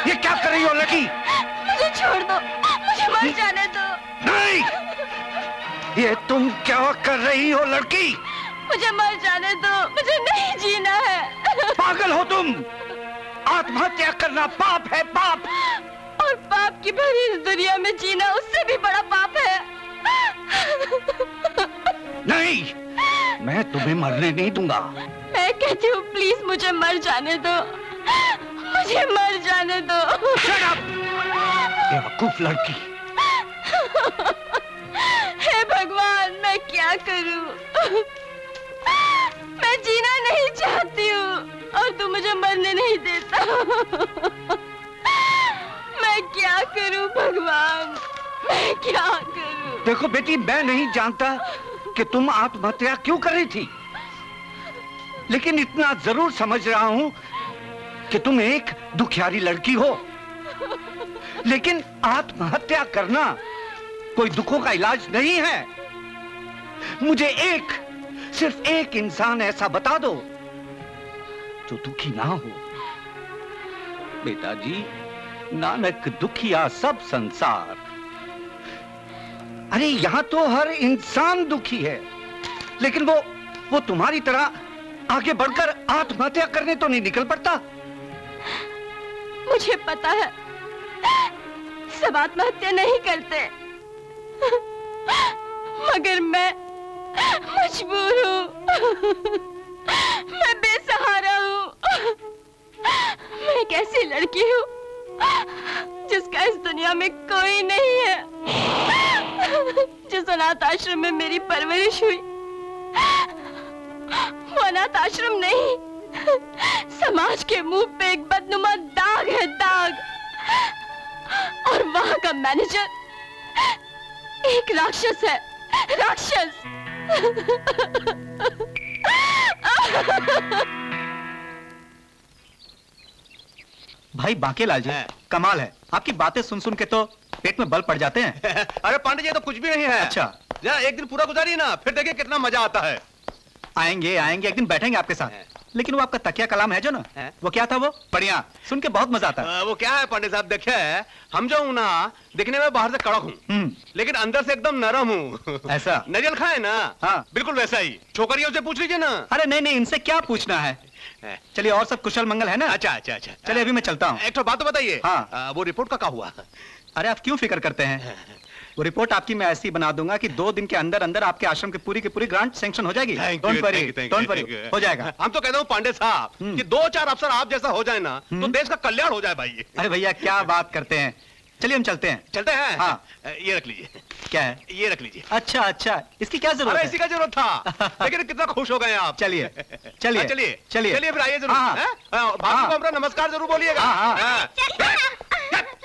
ये क्या कर रही हो लड़की? मुझे छोड़ दो, मुझे मर जाने दो। नहीं, ये तुम क्या कर रही हो लड़की? मुझे मर जाने दो, मुझे नहीं जीना है। पागल हो तुम? आत्महत्या करना पाप है, पाप। और पाप की भरी इस दुनिया में जीना उससे भी बड़ा पाप है। नहीं, मैं तुम्हें मरने नहीं दूंगा। मैं कहती हूँ प्लीज मुझे मर जाने दो, मुझे मर जाने दो। Shut up! बेवकूफ लड़की। हे भगवान, मैं क्या करूं? मैं जीना नहीं चाहती हूँ और तू मुझे मरने नहीं देता। मैं क्या करूं भगवान, मैं क्या करूं? देखो बेटी, मैं नहीं जानता कि तुम आत्महत्या क्यों कर रही थी, लेकिन इतना जरूर समझ रहा हूं कि तुम एक दुखियारी लड़की हो। लेकिन आत्महत्या करना कोई दुखों का इलाज नहीं है। मुझे सिर्फ एक इंसान ऐसा बता दो जो दुखी ना हो। बेटा जी, नानक दुखिया सब संसार। अरे यहां तो हर इंसान दुखी है, लेकिन वो तुम्हारी तरह आगे बढ़कर आत्महत्या करने तो नहीं निकल पड़ता। मुझे पता है सब आत्महत्या नहीं करते, मगर मैं मजबूर हूँ। मैं बेसहारा हूँ। मैं एक ऐसी लड़की हूँ जिसका इस दुनिया में कोई नहीं है। जिस अनाथ आश्रम में मेरी परवरिश हुई, वो अनाथ आश्रम नहीं, समाज के मुंह पे एक बदनुमा दाग है, दाग। और वहां का मैनेजर एक राक्षस है, राक्षस। भाई बांकेलाल जी, कमाल है, आपकी बातें सुन सुन के तो पेट में बल पड़ जाते हैं। अरे पांडे जी, तो कुछ भी नहीं है। अच्छा, जरा एक दिन पूरा गुजारिए ना, फिर देखिए कितना मजा आता है। आएंगे आएंगे, एक दिन बैठेंगे आपके साथ। लेकिन वो आपका तकिया कलाम है जो ना, वो क्या था? वो बढ़िया, सुन के बहुत मजा आता है। वो क्या है पांडे साहब, देखिए हम जो हूँ ना, दिखने में बाहर से कड़क हूँ, लेकिन अंदर से एकदम नरम हूँ। ऐसा? नारियल खाए ना? हाँ, बिल्कुल वैसा ही। छोकरियों से पूछ लीजिए ना। अरे नहीं नहीं, इनसे क्या पूछना है। चलिए, और सब कुशल मंगल है ना? अच्छा अच्छा अच्छा। चलिए अभी मैं चलता हूँ। एक तो बात तो बताइए। हाँ। वो रिपोर्ट का क्या हुआ? अरे आप क्यों फिक्र करते हैं, वो रिपोर्ट आपकी मैं ऐसी बना दूंगा कि 2 दिन के अंदर अंदर आपके आश्रम की पूरी ग्रांट सैंक्शन हो जाएगी। डोंट वरी, हो जाएगा। हम तो कहते हैं पांडे साहब कि 2-4 अफसर आप जैसा हो जाए ना, तो देश का कल्याण हो जाए भाई। अरे भैया क्या बात करते हैं, चलिए हम चलते हैं। चलते हैं? हाँ। ये रख लीजिए। क्या है? ये रख लीजिए। अच्छा अच्छा, इसकी क्या जरूरत है? इसी का जरूरत था, लेकिन कितना खुश हो गए आप। चलिए चलिए चलिए चलिए चलिए, फिर आइए जरूर। भाभी को हमारा नमस्कार जरूर बोलिएगा।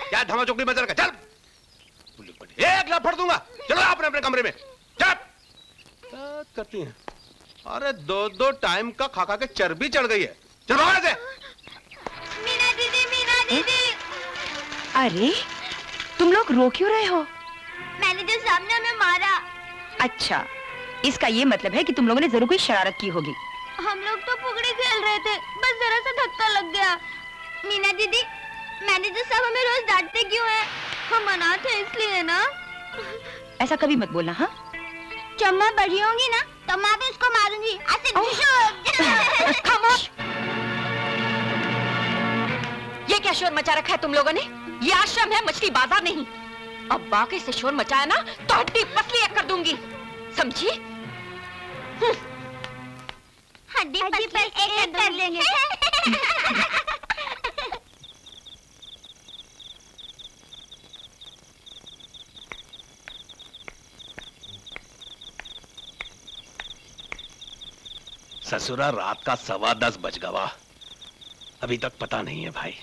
क्या धमा चौकड़ी बजा रखा, चल एक लपड़ दूंगा। चलो अपने अपने कमरे में। चल करती हैं। अरे 2-2 टाइम का खा खा के चर्बी चढ़ गई है। चलो वहां से। मीना दीदी, मीना दीदी। अरे तुम लोग रो क्यों रहे हो? मैनेजर साहब ने हमें मारा। अच्छा, इसका ये मतलब है कि तुम लोगों ने जरूर कोई शरारत की होगी। हम लोग तो फुगड़ी खेल रहे थे, बस जरा सा धक्का लग गया। मीना दीदी, मैनेजर साहब हमें रोज डांटते क्यों हैं? हम अनाथ हैं इसलिए ना। ऐसा कभी मत बोलना। हाँ, जब मैं बड़ी होंगी ना, तब मैं भी उसको मारूंगी। खामोश। ये क्या शोर मचा रखा है तुम लोगों ने? ये आश्रम है, मछली बाजार नहीं। अब बाकी से शोर मचाया ना तो हड्डी पसली एक कर दूंगी, समझी? हड्डी पसली एक कर लेंगे। ससुरा रात का 10:15 बज गवा, अभी तक पता नहीं है भाई।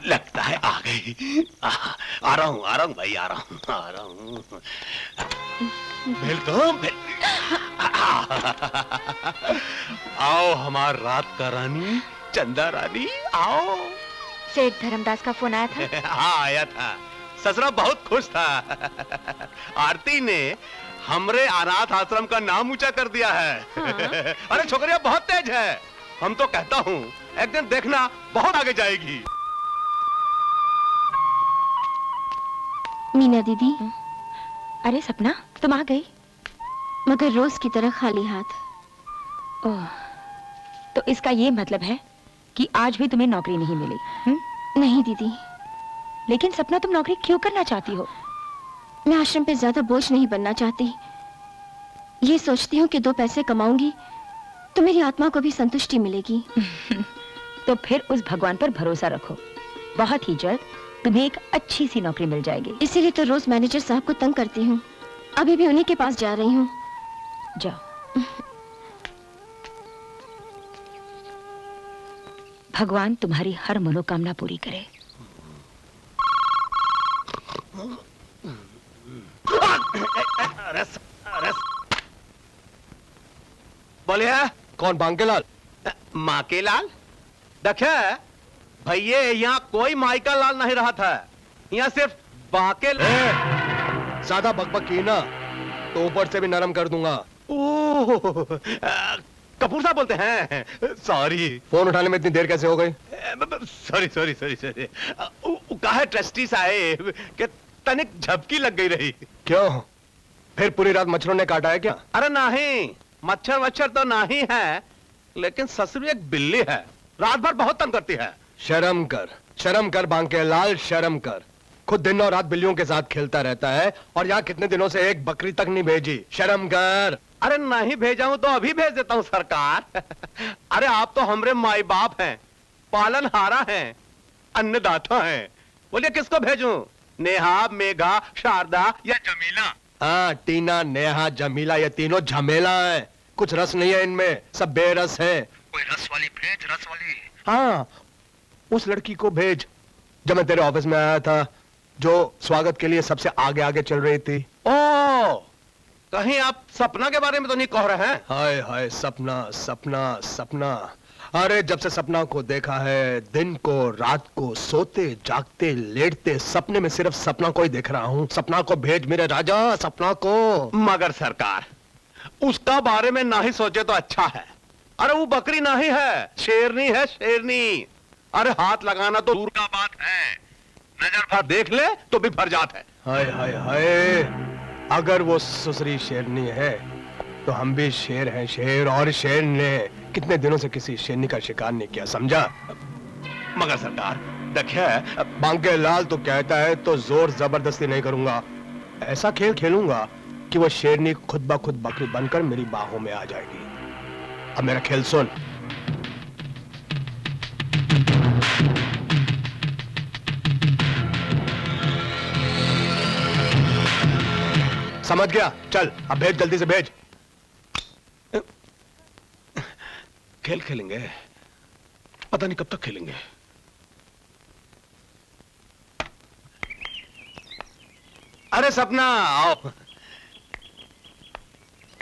लगता है आ गई। आ रहा हूँ भाई, आ रहा हूँ। वेलकम। आओ हमार रात का रानी, चंदा रानी, आओ। सेठ धर्मदास का फोन आया था? हाँ आया था। ससुरा बहुत खुश था। आरती ने हमरे अनाथ आश्रम का नाम ऊंचा कर दिया है। हाँ? अरे छोकरिया बहुत तेज है। हम तो कहता हूँ एक दिन देखना बहुत आगे जाएगी। मीना दीदी, अरे सपना, तुम आ गई? मगर रोज की तरह खाली हाथ। ओह, तो इसका ये मतलब है कि आज भी तुम्हें नौकरी नहीं मिली? नहीं दीदी, लेकिन सपना, तुम नौकरी क्यों करना चाहती हो? मैं आश्रम पे ज्यादा बोझ नहीं बनना चाहती। ये सोचती हूँ कि 2 पैसे कमाऊंगी तो मेरी आत्मा को भी संतुष्टि मिलेगी। तो फिर उस भगवान पर भरोसा रखो, बहुत ही जल्द तुम्हें एक अच्छी सी नौकरी मिल जाएगी। इसीलिए तो रोज मैनेजर साहब को तंग करती हूँ। अभी भी उन्हीं के पास जा रही हूँ। जाओ। भगवान तुम्हारी हर मनोकामना पूरी करे। बोलिए। कौन, बांकेलाल? माँ के लाल? देखे भैया, यहाँ कोई माइका लाल नहीं रहा था। यहाँ सिर्फ बाके ज्यादा बकबक की ना तो ऊपर से भी नरम कर दूंगा। ओह, कपूर साहब बोलते हैं। सॉरी। फोन उठाने में इतनी देर कैसे हो गई? Sorry sorry sorry sorry. कहा ट्रस्टी साहेब कि तनिक झपकी लग गई रही। क्यों, फिर पूरी रात मच्छरों ने काटा है क्या? अरे नहीं, मच्छर वच्छर तो नहीं है, लेकिन ससुर एक बिल्ली है, रात भर बहुत तंग करती है। शर्म कर बांकेलाल, शर्म कर। खुद दिन और रात बिल्लियों के साथ खेलता रहता है और यहाँ कितने दिनों से एक बकरी तक नहीं भेजी। शर्म कर। अरे नहीं भेजा हूं तो अभी भेज देता हूं सरकार। अरे आप तो हमरे माई बाप हैं, पालनहारा हैं, अन्नदाता हैं। बोलिए किसको भेजूं? नेहा, मेघा, शारदा या जमीला? हाँ, टीना, नेहा, जमीला, ये तीनों झमेला है। कुछ रस नहीं है इनमें, सब बेरस है। कोई रस वाली भेज, रस वाली। हाँ, उस लड़की को भेज जब मैं तेरे ऑफिस में आया था, जो स्वागत के लिए सबसे आगे आगे चल रही थी। ओ, कहीं आप सपना के बारे में तो नहीं कह रहे हैं? हाय हाय, सपना सपना सपना। अरे जब से सपना को देखा है, दिन को रात को, सोते जागते लेटते सपने में सिर्फ सपना को ही देख रहा हूँ। सपना को भेज मेरे राजा, सपना को। मगर सरकार, उसका बारे में ना ही सोचे तो अच्छा है। अरे वो बकरी नहीं है, शेरनी है, शेरनी। अरे हाथ लगाना तो दूर का बात है, नजर भर देख ले तो भी भर जात है। हाय हाय हाय, अगर वो सुसरी शेरनी है तो हम भी शेर हैं, शेर। और शेर ने कितने दिनों से किसी शेरनी का शिकार नहीं किया, समझा? मगर सरकार देखिए, बांकेलाल तो कहता है तो जोर जबरदस्ती नहीं करूंगा। ऐसा खेल खेलूंगा कि वो शेरनी खुद ब खुद बकरी बनकर मेरी बाहों में आ जाएगी। अब मेरा खेल सुन। समझ गया? चल अब भेज, जल्दी से भेज। खेल खेलेंगे, पता नहीं कब तक खेलेंगे। अरे सपना आओ।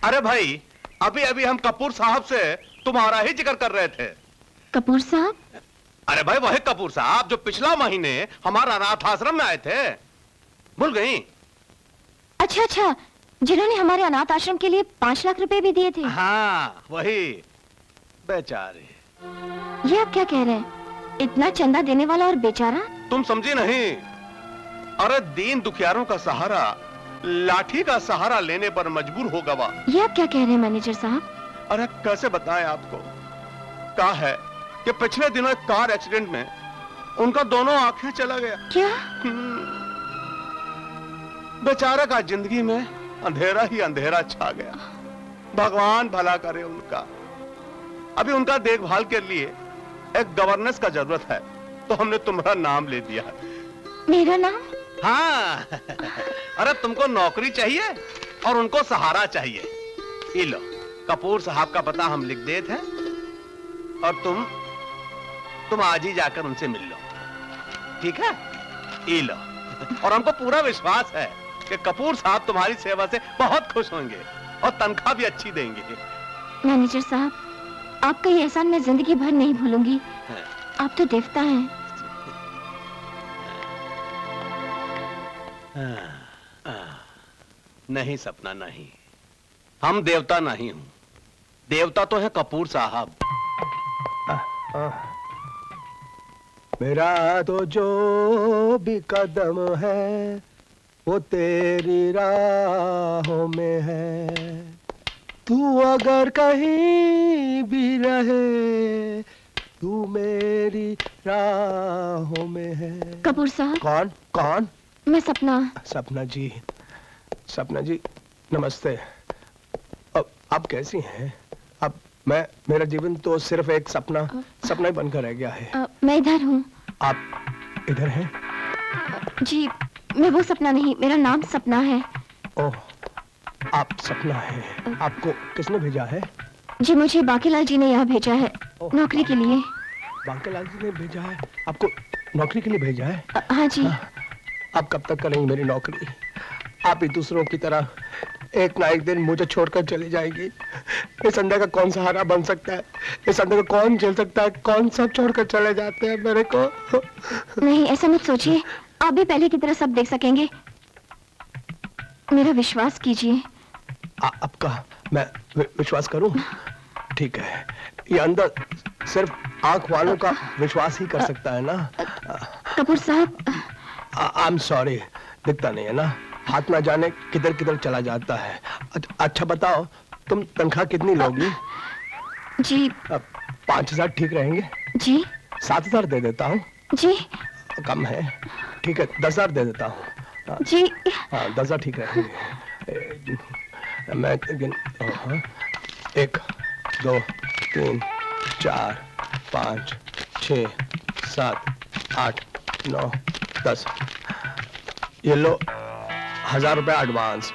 अरे भाई, अभी अभी हम कपूर साहब से तुम्हारा ही जिक्र कर रहे थे। कपूर साहब? अरे भाई वही कपूर साहब जो पिछला महीने हमारा अनाथ आश्रम में आए थे, भूल गई? अच्छा अच्छा, जिन्होंने हमारे अनाथ आश्रम के लिए 5 लाख रुपए भी दिए थे। हाँ वही बेचारे। ये आप क्या कह रहे हैं? इतना चंदा देने वाला और बेचारा? तुम समझी नहीं। अरे दीन दुखियारों का सहारा लाठी का सहारा लेने पर मजबूर हो गवा। ये आप क्या कह रहे हैं मैनेजर साहब? अरे कैसे बताएं आपको। कहा है कि पिछले दिनों एक कार एक्सीडेंट में उनका दोनों आंखें चला गया। क्या? बेचारा का जिंदगी में अंधेरा ही अंधेरा छा गया। भगवान भला करे उनका। अभी उनका देखभाल के लिए एक गवर्नेंस का जरूरत है, तो हमने तुम्हारा नाम ले दिया। मेरा नाम? हाँ। अरे तुमको नौकरी चाहिए और उनको सहारा चाहिए। ये लो, कपूर साहब का पता हम लिख देते हैं और तुम आज ही जाकर उनसे मिल लो, ठीक है? ये लो। और हमको पूरा विश्वास है कि कपूर साहब तुम्हारी सेवा से बहुत खुश होंगे और तनख्वाह भी अच्छी देंगे। मैनेजर साहब, आपका ये एहसान मैं जिंदगी भर नहीं भूलूंगी। आप तो देवता हैं। नहीं सपना नहीं, हम देवता नहीं हूं, देवता तो है कपूर साहब। मेरा तो जो भी कदम है वो तेरी राहों में है, तू अगर कहीं भी रहे तू मेरी राहों में है। कपूर साहब। कौन कौन? मैं सपना। सपना जी, सपना जी नमस्ते। अब आप कैसी हैं? अब मेरा जीवन तो सिर्फ एक सपना ही बनकर रह गया है। मैं इधर हूँ। आप इधर हैं? जी मैं वो सपना नहीं, मेरा नाम सपना है। ओह, आप सपना है। आपको किसने भेजा है? जी मुझे बाकीलाल जी ने यहाँ भेजा है नौकरी के लिए। बाकीलाल जी ने भेजा है आपको नौकरी के लिए भेजा है? हाँ जी। आप कब तक करेंगी मेरी नौकरी? आप भी दूसरों की तरह एक ना एक दिन मुझे छोड़कर चली जाएगी। इस अंधे का कौन सहारा बन सकता है? इस अंधे को कौन झेल सकता है? कौन सब छोड़कर चले जाते हैं मेरे को? नहीं ऐसा मत सोचिए, आप भी पहले की तरह सब देख सकेंगे, मेरा विश्वास कीजिए। आपका मैं विश्वास करूं? ठीक है, ये अंदर सिर्फ आंख वालों का विश्वास ही कर सकता है ना? कपूर साहब। आई एम सॉरी, दिखता नहीं है ना, हाथ ना जाने किधर किधर चला जाता है। अच्छा बताओ, तुम तनख्वाह कितनी लोगी? जी 5,000 ठीक रहेंगे? जी 7,000 दे देता हूँ। जी कम है? ठीक है 10,000 दे देता हूँ। जी हाँ 10,000 ठीक रहेंगे। मैं 1 2 3 4 5 6 7 8 9 10, ये लो 1,000 रुपए एडवांस।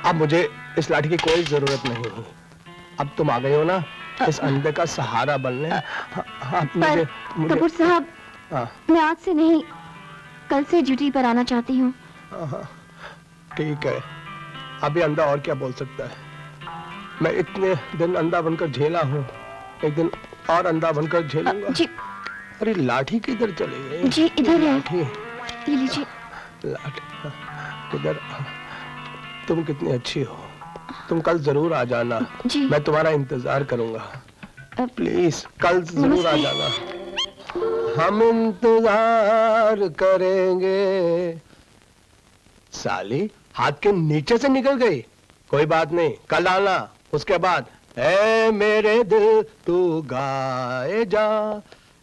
अब मुझे इस लाठी की कोई जरूरत नहीं। अब तुम आ गई हो ना इस अंधे का सहारा बनने। मुझे कपूर साहब, मैं आज से नहीं कल से ड्यूटी पर आना चाहती हूँ। ठीक है, अभी अंधा और क्या बोल सकता है? मैं इतने दिन अंधा बनकर झेला हूँ, एक दिन और अंधा बनकर झेलूंगा। जी अरे लाठी किधर चली गई? जी इधर है, लाठी ये लीजिए। लाठी किधर? तुम कितनी अच्छी हो, तुम कल जरूर आ जाना। जी मैं तुम्हारा इंतजार करूंगा। प्लीज कल जरूर आ जाना। हम इंतजार करेंगे। साली हाथ के नीचे से निकल गई। कोई बात नहीं, कल आना। उसके बाद ऐ मेरे दिल तू गाए जा,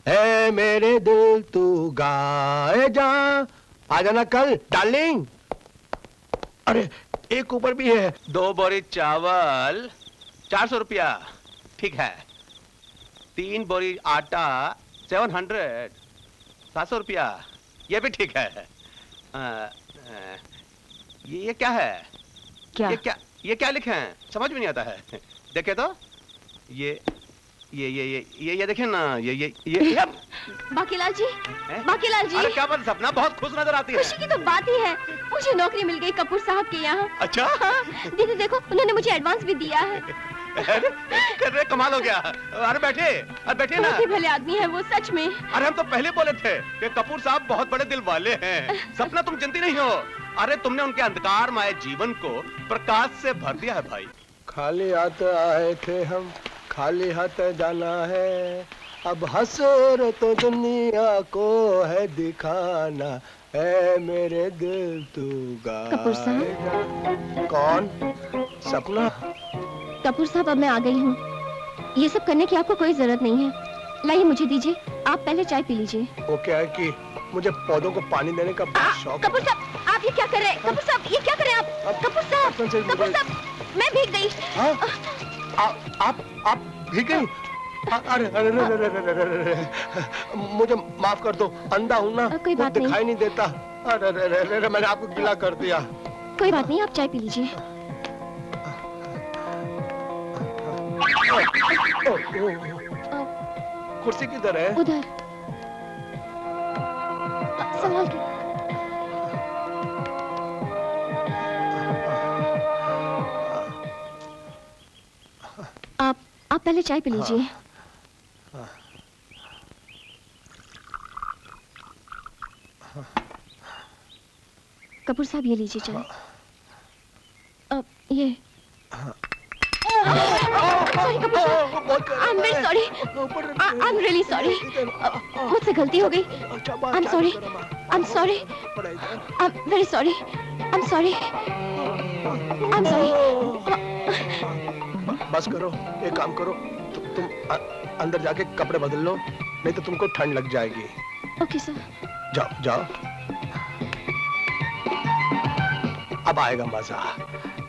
ऐ मेरे दिल तू गाए जा। आ जाना कल डार्लिंग। अरे एक ऊपर भी है। 2 बोरी चावल 400 रुपया ठीक है। 3 बोरी आटा 700 700 रुपया ये भी ठीक है। ये क्या है? क्या? ये क्या लिखे हैं? समझ में नहीं आता है। देखे तो ये देखे ना, ये बाकीलाल जी, बाकीलाल जी। अरे क्या बात, सपना बहुत खुश नजर आती है। खुशी की तो बात ही है, मुझे नौकरी मिल गई कपूर साहब के यहाँ। अच्छा? हाँ, दीदी देखो उन्होंने मुझे एडवांस भी दिया है। अरे कमाल हो गया। अरे बैठे ना। बहुत ही भले आदमी है वो, सच में। अरे हम तो पहले बोले थे कि कपूर साहब बहुत बड़े दिल वाले हैं। सपना तुम जानती नहीं हो। अरे तुमने उनके अंधकारमय जीवन को प्रकाश से भर दिया है भाई। खाली हाथ आए थे हम, खाली हाथ जाना है। अब हसर तो दुनिया को है दिखाना, है मेरे दिल तू कपूर गाए। कौन? सपना? कपूर साहब अब मैं आ गई हूँ, ये सब करने की आपको कोई जरूरत नहीं है। लाइए मुझे दीजिए, आप पहले चाय पी लीजिए। वो क्या है कि मुझे पौधों को पानी देने का बहुत शौक। कपूर साहब आप ये क्या कर रहे हैं? कपूर साहब ये क्या कर रहे हैं आप? कपूर साहब मैं भीग गई। आप भीग गई? अरे अरे अरे मुझे माफ कर दो, अंधा हूँ ना, कोई बात नहीं, दिखाई नहीं देता। अरे अरे मैंने आपको गिला कर दिया। कोई बात नहीं, आप चाय पी लीजिए। कुर्सी किधर है? उधर। संभाल के। आप पहले चाय पी लीजिए। कपूर साहब ये लीजिए चाय। अब ये सॉरी कपूर साहब, I am very sorry, I am really sorry, मुझसे गलती हो गई। I am sorry, I am sorry, I am very sorry, I am sorry, I am sorry. बस करो, एक काम करो, तुम अंदर जाके कपड़े बदल लो, नहीं तो तुमको ठंड लग जाएगी। Okay sir. जाओ जाओ, अब आएगा मजा।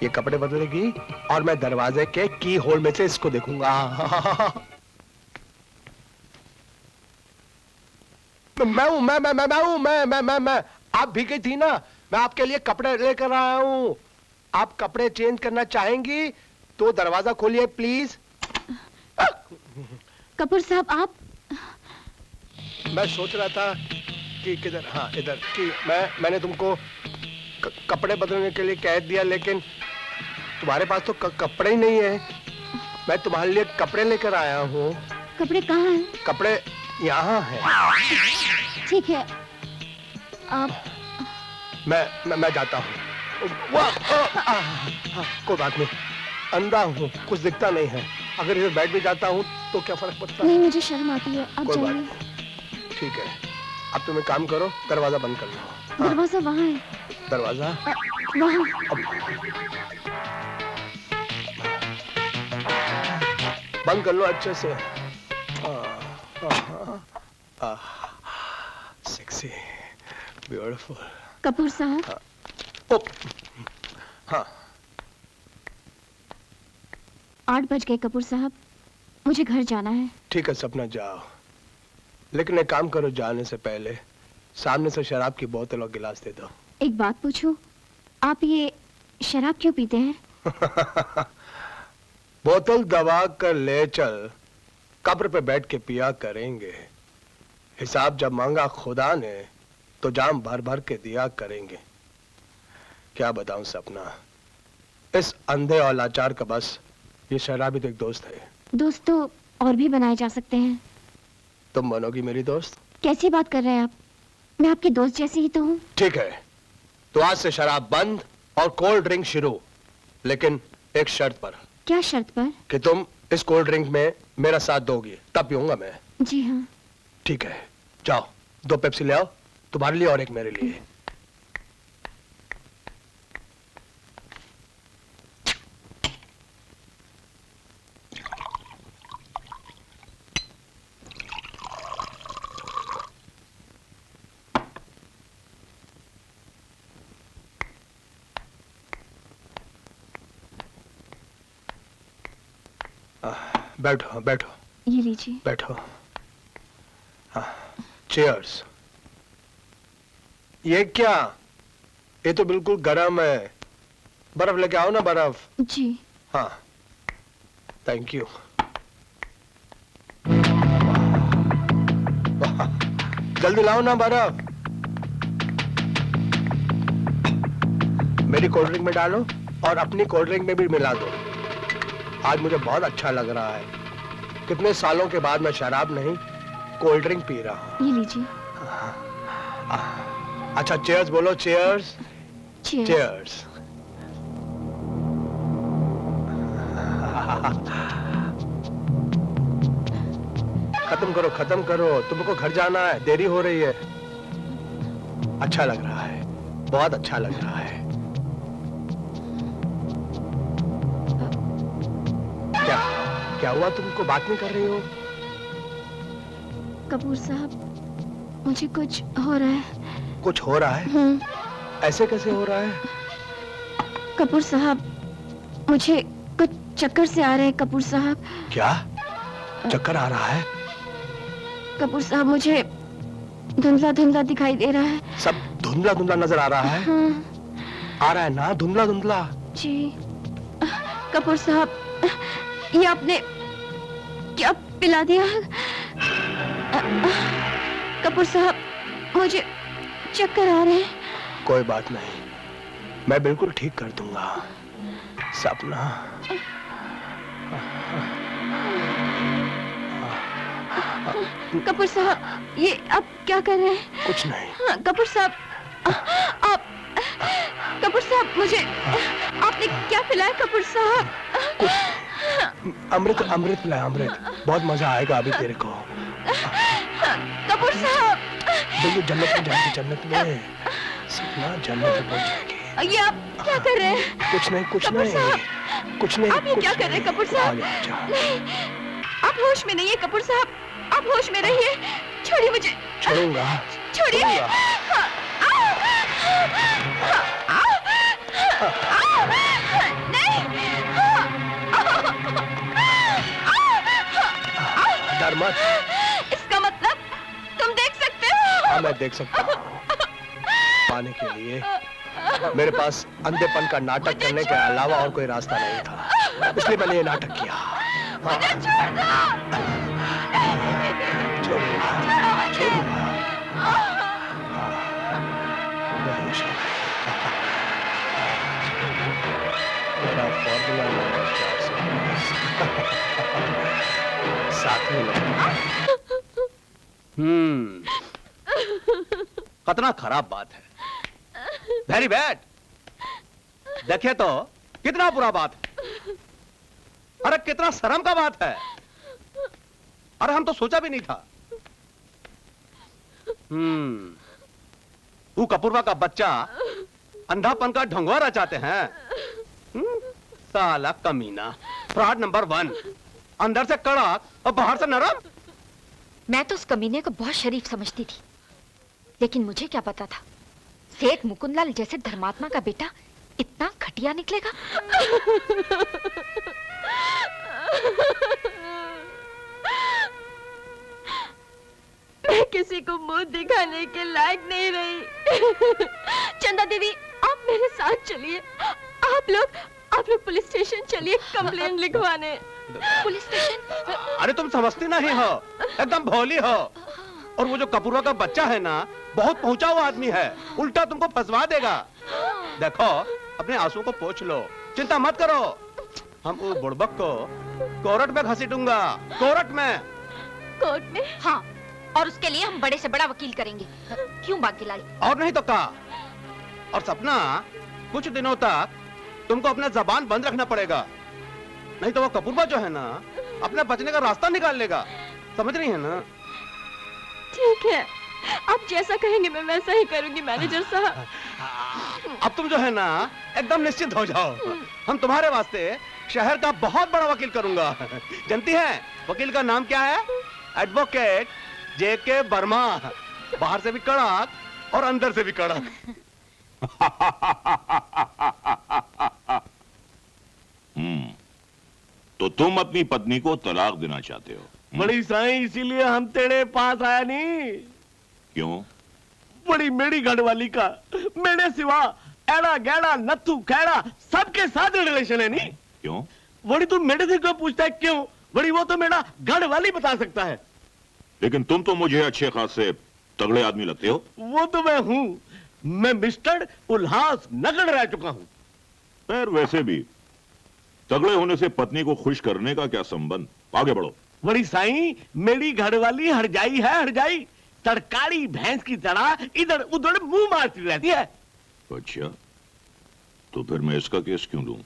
ये कपड़े बदलेगी और मैं दरवाजे के की होल में से इसको देखूंगा। मैं हूं, मैं आप भीगी थी ना, मैं आपके लिए कपड़े लेकर आया हूं। आप कपड़े चेंज करना चाहेंगी तो दरवाजा खोलिए प्लीज। कपूर साहब आप, मैं सोच रहा था कि किधर, हाँ इधर, कि मैंने तुमको कपड़े बदलने के लिए कह दिया, लेकिन तुम्हारे पास तो कपड़े ही नहीं है। मैं तुम्हारे लिए कपड़े लेकर आया हूँ। कपड़े कहाँ हैं? कपड़े यहाँ हैं। ठीक है, आप, मैं जाता हूँ। कोई बात नहीं, अंधा हूँ, कुछ दिखता नहीं है। अगर इधर बैठ भी जाता हूँ तो क्या फर्क पड़ता है? नहीं मुझे शर्म आती है, आप कोई बात जाइए। नहीं, ठीक है। अब तुम एक काम करो, दरवाजा बंद कर लो। दरवाजा वहाँ है। दरवाजा वहाँ। बंद कर लो अच्छे से। Sexy, beautiful. कपूर साहब, हाँ 8 बज गए कपूर साहब, मुझे घर जाना है। ठीक है सपना, जाओ, लेकिन एक काम करो, जाने से पहले सामने से शराब की बोतल और गिलास दे दो। एक बात पूछूं, आप ये शराब क्यों पीते हैं? बोतल दबा कर ले चल, कब्र पे बैठ के पिया करेंगे। हिसाब जब मांगा खुदा ने तो जाम भर भर के दिया करेंगे। क्या बताऊं सपना, इस अंधे और लाचार का बस ये शराबी तो एक दोस्त है। दोस्त तो और भी बनाए जा सकते हैं। तुम बनोगी मेरी दोस्त? कैसी बात कर रहे हैं आप? मैं आपकी दोस्त जैसी ही तो हूँ। ठीक है, तो आज से शराब बंद और कोल्ड ड्रिंक शुरू, लेकिन एक शर्त पर। क्या शर्त पर? कि तुम इस कोल्ड ड्रिंक में मेरा साथ दोगी, तब पीऊंगा मैं। जी हाँ। ठीक है, जाओ 2 पेप्सी ले आओ, तुम्हारे लिए और एक मेरे लिए। बैठो बैठो, ये लीजिए। बैठो। हाँ, चीयर्स। ये क्या? ये तो बिल्कुल गर्म है। बर्फ लेके आओ ना, बर्फ। जी। हाँ, थैंक यू। जल्दी लाओ ना बर्फ। मेरी कोल्ड ड्रिंक में डालो और अपनी कोल्ड ड्रिंक में भी मिला दो। आज मुझे बहुत अच्छा लग रहा है। कितने सालों के बाद मैं शराब नहीं, कोल्ड ड्रिंक पी रहा हूँ। ये लीजिए। अच्छा, चीयर्स बोलो, चीयर्स। चीयर्स। चीयर्स। खत्म करो, खत्म करो, तुमको घर जाना है, देरी हो रही है। अच्छा लग रहा है, बहुत अच्छा लग रहा है। क्या क्या हुआ, तुमको बात नहीं कर रही हो? कपूर साहब, मुझे कुछ हो रहा है। कुछ हो रहा है? ऐसे कैसे हो रहा है? कपूर साहब, मुझे कुछ चक्कर से आ रहे हैं कपूर साहब। क्या चक्कर आ रहा है? कपूर साहब, मुझे धुंधला धुंधला दिखाई दे रहा है। सब धुंधला धुंधला नजर आ रहा है? हाँ। आ रहा है ना धुंधला धुंधला? जी। कपूर साहब, ये आपने क्या पिला दिया? कपूर साहब, मुझे चक्कर आ रहे हैं। कोई बात नहीं, मैं बिल्कुल ठीक कर दूंगा। सपना, कपूर साहब, ये आप क्या कर रहे हैं? कुछ नहीं। हाँ, कपूर साहब, आप कपूर साहब, मुझे आपने क्या पिलाया कपूर साहब? अमृत अमृत पिलाया, अमृत। बहुत मजा आएगा अभी तेरे को। कपूर साहब, ये जन्नत में जाएगी, जन्नत में। सपना जन्नत में पहुंच जाएगी। ये आप क्या कर रहे हैं? कुछ नहीं, कुछ कपूर नहीं, साहब, कुछ नहीं। आप ये क्या कर रहे हैं कपूर साहब? नहीं, आप होश में नहीं है कपूर साहब, आप होश में रहिए। छोड़िए मुझे। छोड़ूंगा, छोड़िए। डर मत। इसका मतलब तुम देख सकते हो? हाँ, मैं देख सकता हूँ। पाने के लिए मेरे पास अंधेपन का नाटक करने के अलावा और कोई रास्ता नहीं था, इसलिए मैंने ये नाटक किया। मुझे छोड़ दो। छोड़ूंगा, छोड़ूंगा। मेरा फॉर्मूला नंबर 410 साथ में। कितना खराब बात है, वेरी बैड। देखिए तो कितना बुरा बात है। अरे कितना शर्म का बात है। अरे हम तो सोचा भी नहीं था। तू कपूरवा का बच्चा अंधापन का ढोंगा रचाते हैं। साला कमीना, फ्रॉड नंबर 1, अंदर से कड़क और बाहर से नरम। मैं तो उस कमीने को बहुत शरीफ समझती थी, लेकिन मुझे क्या पता था सेठ मुकुंदलाल जैसे धर्मात्मा का बेटा इतना घटिया निकलेगा। मैं किसी को मुंह दिखाने के लायक नहीं रही। चंदा दीदी, आप मेरे साथ चलिए। आप लोग पुलिस स्टेशन चलिए कंप्लेन लिखवाने। Police station? अरे तुम समझती नहीं हो, एकदम भोली हो। और वो जो कपूरवा का बच्चा है ना, बहुत पहुंचा हुआ आदमी है, उल्टा तुमको फंसवा देगा। देखो, अपने आंसू को पोंछ लो, चिंता मत करो। हम वो बुड़बक को कोर्ट में घसीटूंगा, कोर्ट में। कोर्ट में? हाँ, और उसके लिए हम बड़े से बड़ा वकील करेंगे। क्यों भाग्यलाल? और नहीं तो क्या। और सपना, कुछ दिनों तक तुमको अपना जबान बंद रखना पड़ेगा, नहीं तो वो कपूरवा जो है ना, अपने बचने का रास्ता निकाल लेगा। समझ रही है ना? ठीक है, आप जैसा कहेंगे मैं वैसा ही करूंगी मैनेजर साहब। अब तुम जो है ना, एकदम निश्चिंत हो जाओ। हम तुम्हारे वास्ते शहर का बहुत बड़ा वकील करूंगा। जानती है वकील का नाम क्या है? एडवोकेट जेके वर्मा। बाहर से भी कड़क और अंदर से भी कड़क। तो तुम अपनी पत्नी को तलाक देना चाहते हो? बड़ी साईं, इसीलिए हम तेरे पास आया नहीं। क्यों? बड़ी मेरी गढ़ वाली का मेरे सिवा एड़ा गैड़ा नत्थू खैड़ा सबके साथ रिलेशन है नहीं। क्यों? बड़ी तू मेरे से क्यों पूछता है क्यों? बड़ी वो तो मेरा गढ़ वाली बता सकता है। लेकिन तुम तो मुझे अच्छे खासे तगड़े आदमी लगते हो। वो तो मैं हूँ, मैं मिस्टर उल्लास नगड़ रह चुका हूँ। पर वैसे भी तगड़े होने से पत्नी को खुश करने का क्या संबंध? आगे बढ़ो। बड़ी साईं, मेरी घरवाली हरजाई है, हरजाई। तरकारी भैंस की तरह इधर उधर मुंह मारती रहती है। अच्छा, तो फिर मैं इसका केस क्यों लूं?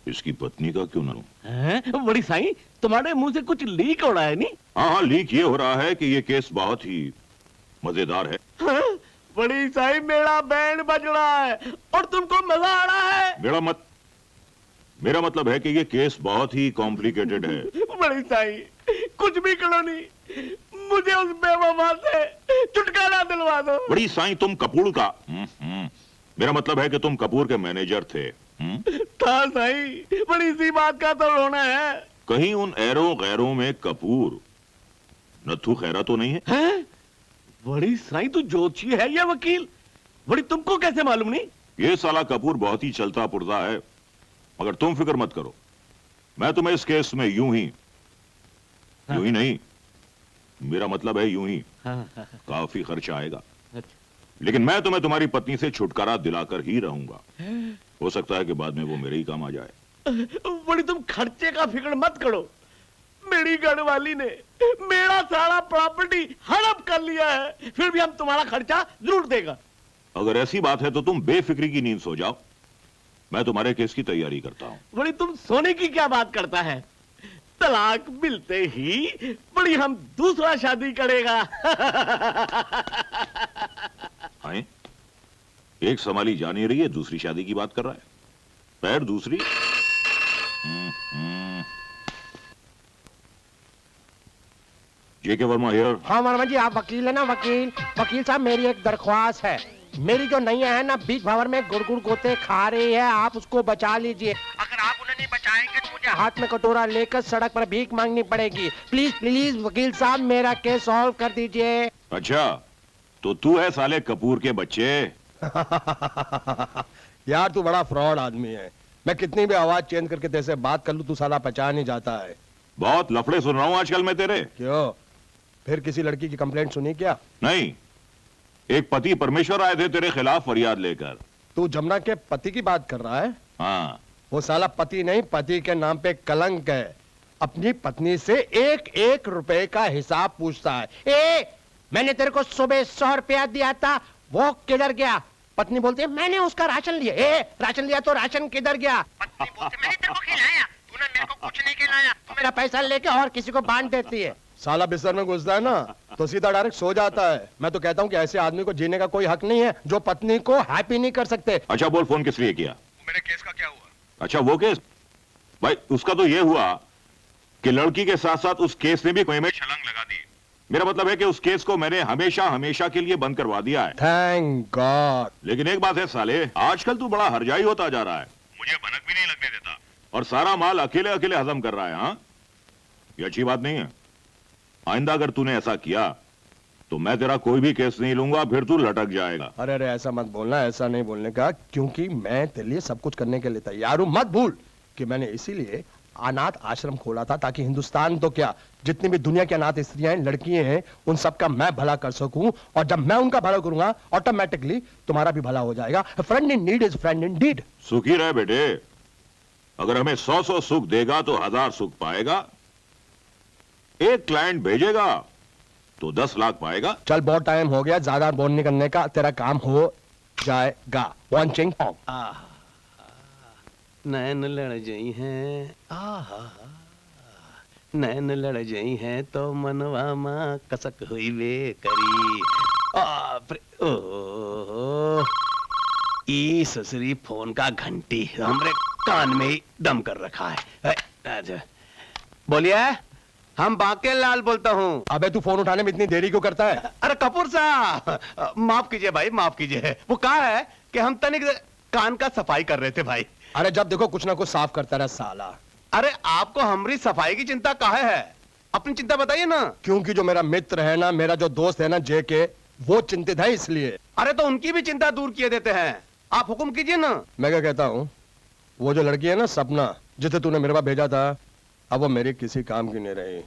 इसकी पत्नी का क्यों ना लूं? बड़ी साईं, तुम्हारे मुंह से कुछ लीक हो रहा है नहीं? हाँ, लीक ये हो रहा है कि ये केस बहुत ही मजेदार है। हाँ? बड़ी साईं, मेरा बैंड बज रहा है और तुमको मजा आ रहा है। मेरा मतलब है कि ये केस बहुत ही कॉम्प्लिकेटेड है। बड़ी साईं, कुछ भी करो नहीं, मुझे उस बेवफा से छुटकारा दिलवा दो। बड़ी साईं, तुम कपूर का मेरा मतलब है कि तुम कपूर के मैनेजर थे। था साईं, बड़ी सी बात का तो रोना है। कहीं उन ऐरों गैरों में कपूर नथु खैरा तो नहीं है? हैं? बड़ी साईं, तू ज्योतिषी है या वकील? बड़ी तुमको कैसे मालूम नहीं? ये साला कपूर बहुत ही चलता पुर्जा है, मगर तुम फिक्र मत करो, मैं तुम्हें इस केस में यूं ही नहीं, मेरा मतलब है यूं ही काफी खर्चा आएगा, लेकिन मैं तुम्हें तुम्हारी पत्नी से छुटकारा दिलाकर ही रहूंगा। हो सकता है कि बाद में वो मेरे ही काम आ जाए। बड़ी तुम खर्चे का फिक्र मत करो, मेरी घरवाली ने मेरा सारा प्रॉपर्टी हड़प कर लिया है, फिर भी हम तुम्हारा खर्चा जरूर देगा। अगर ऐसी बात है तो तुम बेफिक्री की नींद सो जाओ, मैं तुम्हारे केस की तैयारी करता हूं। बड़ी तुम सोने की क्या बात करता है? तलाक मिलते ही बड़ी हम दूसरा शादी करेगा। हैं? एक संभाली जा नहीं रही है, दूसरी शादी की बात कर रहा है। पैर दूसरी। जेके वर्मा हियर। हाँ वर्मा जी, आप वकील है ना? वकील वकील साहब, मेरी एक दरख्वास्त है। मेरी जो नैया है ना, बीच भंवर में गुड़ गोते खा रही है, आप उसको बचा लीजिए। अगर आप उन्हें नहीं बचाएंगे तो मुझे हाथ में कटोरा लेकर सड़क पर भीख मांगनी पड़ेगी। प्लीज प्लीज वकील साहब, मेरा केस सॉल्व कर दीजिए। अच्छा, तो तू है साले कपूर के बच्चे। यार तू बड़ा फ्रॉड आदमी है। मैं कितनी भी आवाज चेंज करके तेरे से बात कर लूं, तू साला पहचान नहीं जाता है। बहुत लफड़े सुन रहा हूं आजकल मैं तेरे। क्यों, फिर किसी लड़की की कंप्लेंट सुनी क्या? नहीं, एक पति परमेश्वर आए थे तेरे खिलाफ फरियाद लेकर। तू जमुना के पति की बात कर रहा है? हाँ। वो साला पति नहीं, पति के नाम पे कलंक है। अपनी पत्नी से एक एक रुपए का हिसाब पूछता है। मैंने तेरे को सुबह 100 रुपया दिया था, वो किधर गया? पत्नी बोलती है मैंने उसका राशन लिया। राशन लिया तो राशन किधर गया? पत्नी बोलती मैंने तेरे को खिलाया, तूने मेरे को कुछ नहीं खिलाया। तू मेरा पैसा लेके और किसी को बांट देती है। साला बिस्तर में घुसता है ना तो सीधा डायरेक्ट सो जाता है। मैं तो कहता हूँ कि ऐसे आदमी को जीने का कोई हक नहीं है जो पत्नी को हैप्पी नहीं कर सकते। अच्छा बोल, फोन किस लिए किया? मेरे केस का क्या हुआ? अच्छा वो केस भाई, उसका तो ये हुआ कि लड़की के साथ साथ उस केस ने भी कोई में छलांग लगा दी। मेरा मतलब है कि उस केस को मैंने हमेशा हमेशा के लिए बंद करवा दिया है। Thank God. लेकिन एक बात है साले, आजकल तू बड़ा हरजाई होता जा रहा है। मुझे भनक भी नहीं लगने देता और सारा माल अकेले अकेले हजम कर रहा है। हाँ, ये अच्छी बात नहीं है। आइंदा अगर तूने ऐसा किया तो मैं तेरा कोई भी केस नहीं लूंगा, फिर तू लटक जाएगा। अरे अरे ऐसा मत बोलना, ऐसा नहीं बोलने का, क्योंकि मैं तेरे लिए सब कुछ करने के लिए तैयार हूं। मत भूल कि मैंने इसीलिए अनाथ आश्रम खोला था ताकि हिंदुस्तान तो क्या, जितनी भी दुनिया की अनाथ स्त्रियां हैं, लड़कियां हैं, उन सबका मैं भला कर सकूं। और जब मैं उनका भला करूंगा ऑटोमेटिकली तुम्हारा भी भला हो जाएगा। Friend in need is friend in deed. सुखी रहे बेटे, अगर हमें 100 सुख देगा तो 1000 सुख पाएगा। एक क्लाइंट भेजेगा तो 10 लाख पाएगा। चल बहुत टाइम हो गया, ज्यादा बोल नहीं करने का, तेरा काम हो जाएगा। वांचिंग नैन लड़ गई हैं, नैन लड़ गई हैं तो मनवा माँ कसक हुई वे करी। ओ ई ससुरी फोन का घंटी हमरे कान में ही दम कर रखा है। बोलिए, हम बांके लाल बोलता हूँ। अबे तू फोन उठाने में इतनी देरी क्यों करता है? अरे कपूर साहब, माफ कीजिए भाई, माफ कीजिए। वो कहा है कि हम तनिक कान का सफाई कर रहे थे भाई। अरे जब देखो कुछ ना कुछ साफ करता रहा साला। अरे आपको हमारी सफाई की चिंता काहे है? अपनी चिंता बताइए ना। क्योंकि जो मेरा मित्र है ना, मेरा जो दोस्त है ना जेके, वो चिंतित है इसलिए। अरे तो उनकी भी चिंता दूर किए देते हैं, आप हुक्म कीजिए ना। मैं क्या कहता हूँ, वो जो लड़की है ना सपना, जिसे तूने मेरे पास भेजा था, अब वो मेरी किसी काम की नहीं रही।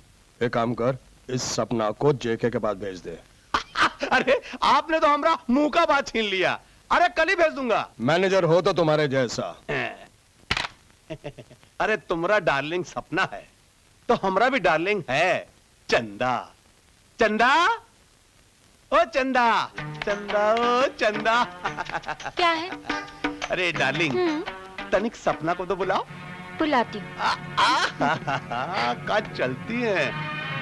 एक काम कर, इस सपना को जेके के पास भेज दे। अरे आपने तो हमारा मुंह का बात छीन लिया। अरे कल ही भेज दूंगा। मैनेजर हो तो तुम्हारे जैसा। अरे तुम्हारा डार्लिंग सपना है तो हमारा भी डार्लिंग है चंदा। चंदा, ओ चंदा, चंदा, ओ चंदा। क्या है? अरे डार्लिंग, तनिक सपना को तो बुलाओ। बुलाती हूँ। का चलती है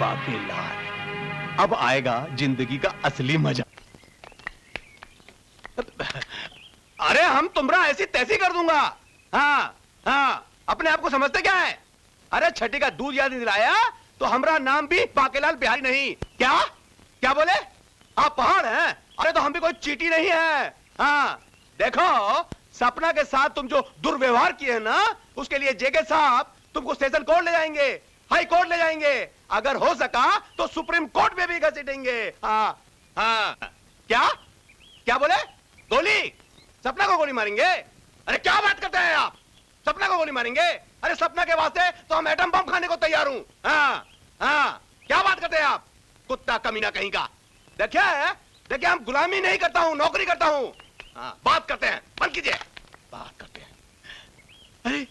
बाकी लाल। अब आएगा जिंदगी का असली मजा। अरे हम तुमरा ऐसी तैसी कर दूंगा। हाँ हाँ, अपने आप को समझते क्या है? अरे छठी का दूध याद नहीं दिलाया तो हमारा नाम भी बाकेलाल बिहारी नहीं। क्या क्या बोले? आप पहाड़ हैं? अरे तो हम भी कोई चीटी नहीं है। हाँ देखो, सपना के साथ तुम जो दुर्व्यवहार किए ना, उसके लिए जेके साहब तुमको स्टेशन कोर्ट ले जाएंगे, हाई कोर्ट ले जाएंगे, अगर हो सका तो सुप्रीम कोर्ट में भी घसीटेंगे। हाँ हाँ, क्या क्या बोले? गोली? सपना को गोली मारेंगे? अरे क्या बात करते हैं आप? सपना को गोली मारेंगे? अरे सपना के वास्ते तो हम एटम बम खाने को तैयार हूं। हाँ हाँ, क्या बात करते हैं आप? कुत्ता कमीना कहीं का। देखिए हम गुलामी नहीं करता हूं, नौकरी करता हूं। हाँ, बात करते हैं, बंद कीजिए, बात करते हैं। अरे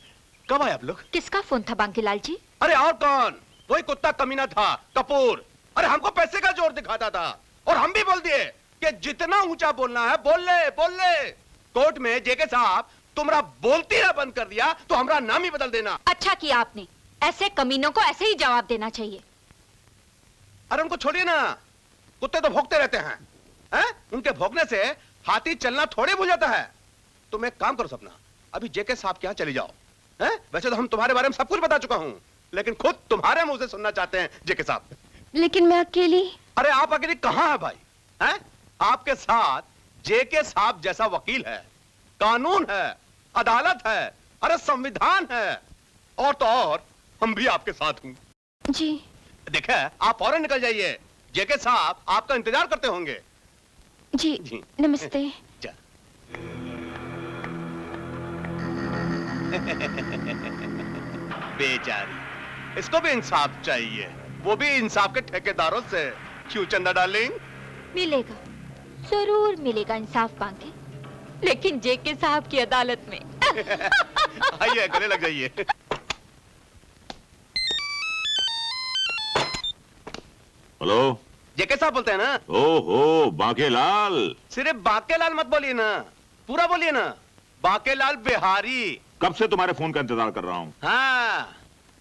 कब आए आप लोग? किसका फोन था बांकीलाल जी? अरे और कौन, वही कुत्ता कमीना था, कपूर। अरे हमको पैसे का जोर दिखाता था और हम भी बोल दिए कि जितना ऊंचा बोलना है बोल ले। कोर्ट में जेके साहब तुमरा बोलती ना बंद कर दिया तो हमारा नाम ही बदल देना। अच्छा किया आपने, ऐसे कमीनों को ऐसे ही जवाब देना चाहिए। अरे उनको छोड़िए ना, कुत्ते तो भौंकते रहते हैं, हैं? उनके भौंकने से हाथी चलना थोड़े भूल जाता है। तुम एक काम करो सपना, अभी जेके साहब के यहाँ चली जाओ। हैं? वैसे तो हम तुम्हारे बारे में सब कुछ बता चुका हूं, लेकिन खुद तुम्हारे मुंह से सुनना चाहते हैं जेके साहब। लेकिन मैं अकेली। अरे आप अकेली कहां है भाई? हैं? आपके साथ जेके साहब जैसा वकील है, कानून है, अदालत है, अरे संविधान है, और तो और हम भी आपके साथ हूं। जी देखे, आप फौरन निकल जाइए, जेके साहब आपका इंतजार करते होंगे। जी नमस्ते। जा। बेचारी, इसको भी इंसाफ चाहिए, वो भी इंसाफ के ठेकेदारों से। क्यों चंदा डार्लिंग? मिलेगा, जरूर मिलेगा इंसाफ मांगे, लेकिन जेके साहब की अदालत में। आइए गले लग जाइए। हेलो, जेके साहब बोलते हैं ना? ओहो बांकेलाल, सिर्फ बांकेलाल मत बोलिए ना, पूरा बोलिए ना, बांकेलाल बिहारी। कब से तुम्हारे फोन का इंतजार कर रहा हूँ। हाँ,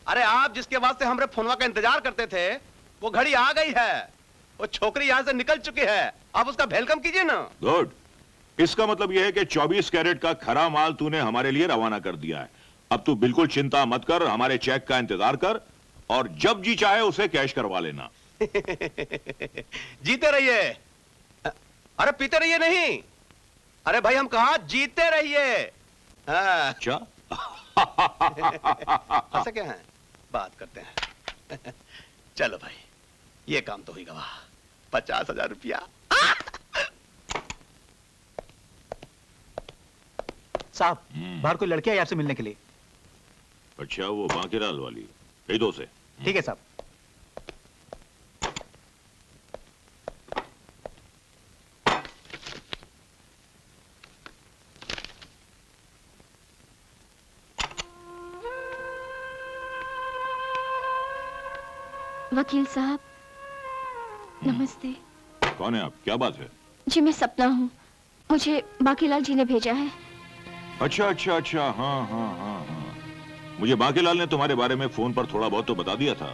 अरे आप जिसके वास्ते हमरे फोनवा का इंतजार करते थे, वो घड़ी आ गई है, वो छोकरी यहाँ से निकल चुकी है, आप उसका वेलकम कीजिए ना। गुड, इसका मतलब यह है कि 24 कैरेट का खरा माल तूने हमारे लिए रवाना कर दिया है। अब तू बिल्कुल चिंता मत कर, हमारे चेक का इंतजार कर और जब जी चाहे उसे कैश करवा लेना। जीते रहिए, अरे पीते रहिए नहीं, अरे भाई हम कहा जीते रहिए। हाँ। अच्छा। ऐसा क्या है, बात करते हैं। चलो भाई, ये काम तो ही गवा, 50,000 रुपया। साहब, बाहर कोई लड़की आई आपसे मिलने के लिए। अच्छा, वो बांकेलाल वाली, भेज दो उसे। ठीक है साहब। वकील साहब नमस्ते। कौन है आप, क्या बात है? जी मैं सपना हूँ, मुझे बांकेलाल जी ने भेजा है। अच्छा अच्छा अच्छा, हाँ हाँ हाँ हाँ, मुझे बांकेलाल ने तुम्हारे बारे में फोन पर थोड़ा बहुत तो बता दिया था,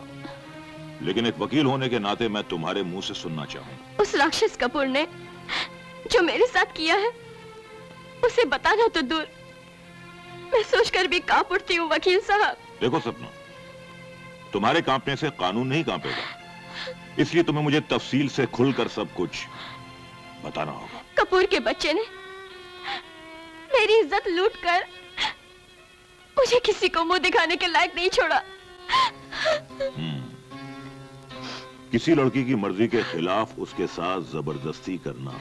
लेकिन एक वकील होने के नाते मैं तुम्हारे मुंह से सुनना चाहूँ। उस राक्षस कपूर ने जो मेरे साथ किया है, उसे बताना तो दूर, मैं सोचकर भी कांप उठती हूँ वकील साहब। देखो सपना, तुम्हारे कांपने से कानून नहीं कांपेगा, इसलिए तुम्हें मुझे तफसील से खुलकर सब कुछ बताना होगा। कपूर के बच्चे ने मेरी इज्जत लूटकर मुझे किसी को मुंह दिखाने के लायक नहीं छोड़ा। किसी लड़की की मर्जी के खिलाफ उसके साथ जबरदस्ती करना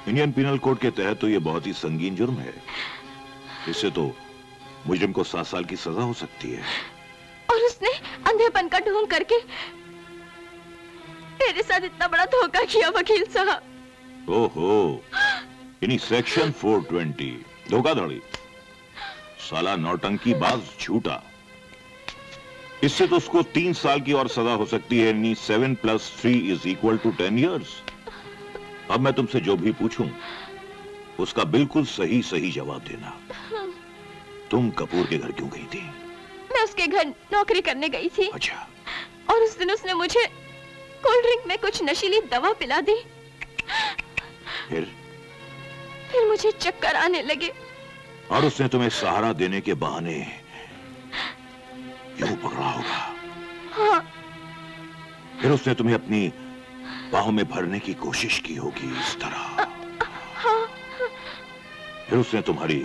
इंडियन पिनल कोड के तहत तो ये बहुत ही संगीन जुर्म है। इससे तो मुजरिम को 7 साल की सजा हो सकती है। और उसने अंधेपन का ढोंग करके मेरे साथ इतना बड़ा धोखा किया वकील साहब। ओहो, यानी सेक्शन 420 धोखाधड़ी, साला नौटंकी बाज झूठा। इससे तो उसको 3 साल की और सजा हो सकती है, यानी 7 + 3 = 10 years। अब मैं तुमसे जो भी पूछूं उसका बिल्कुल सही सही जवाब देना। तुम कपूर के घर क्यों गई थी? मैं उसके घर नौकरी करने गई थी। अच्छा। और उस दिन उसने मुझे कोल्ड ड्रिंक में कुछ नशीली दवा पिला दी। फिर मुझे चक्कर आने लगे। और उसने तुम्हें सहारा देने के बहाने यूं पकड़ा होगा। हाँ। फिर उसने तुम्हें अपनी बाहों में भरने की कोशिश की होगी इस तरह। हाँ। फिर उसने तुम्हारी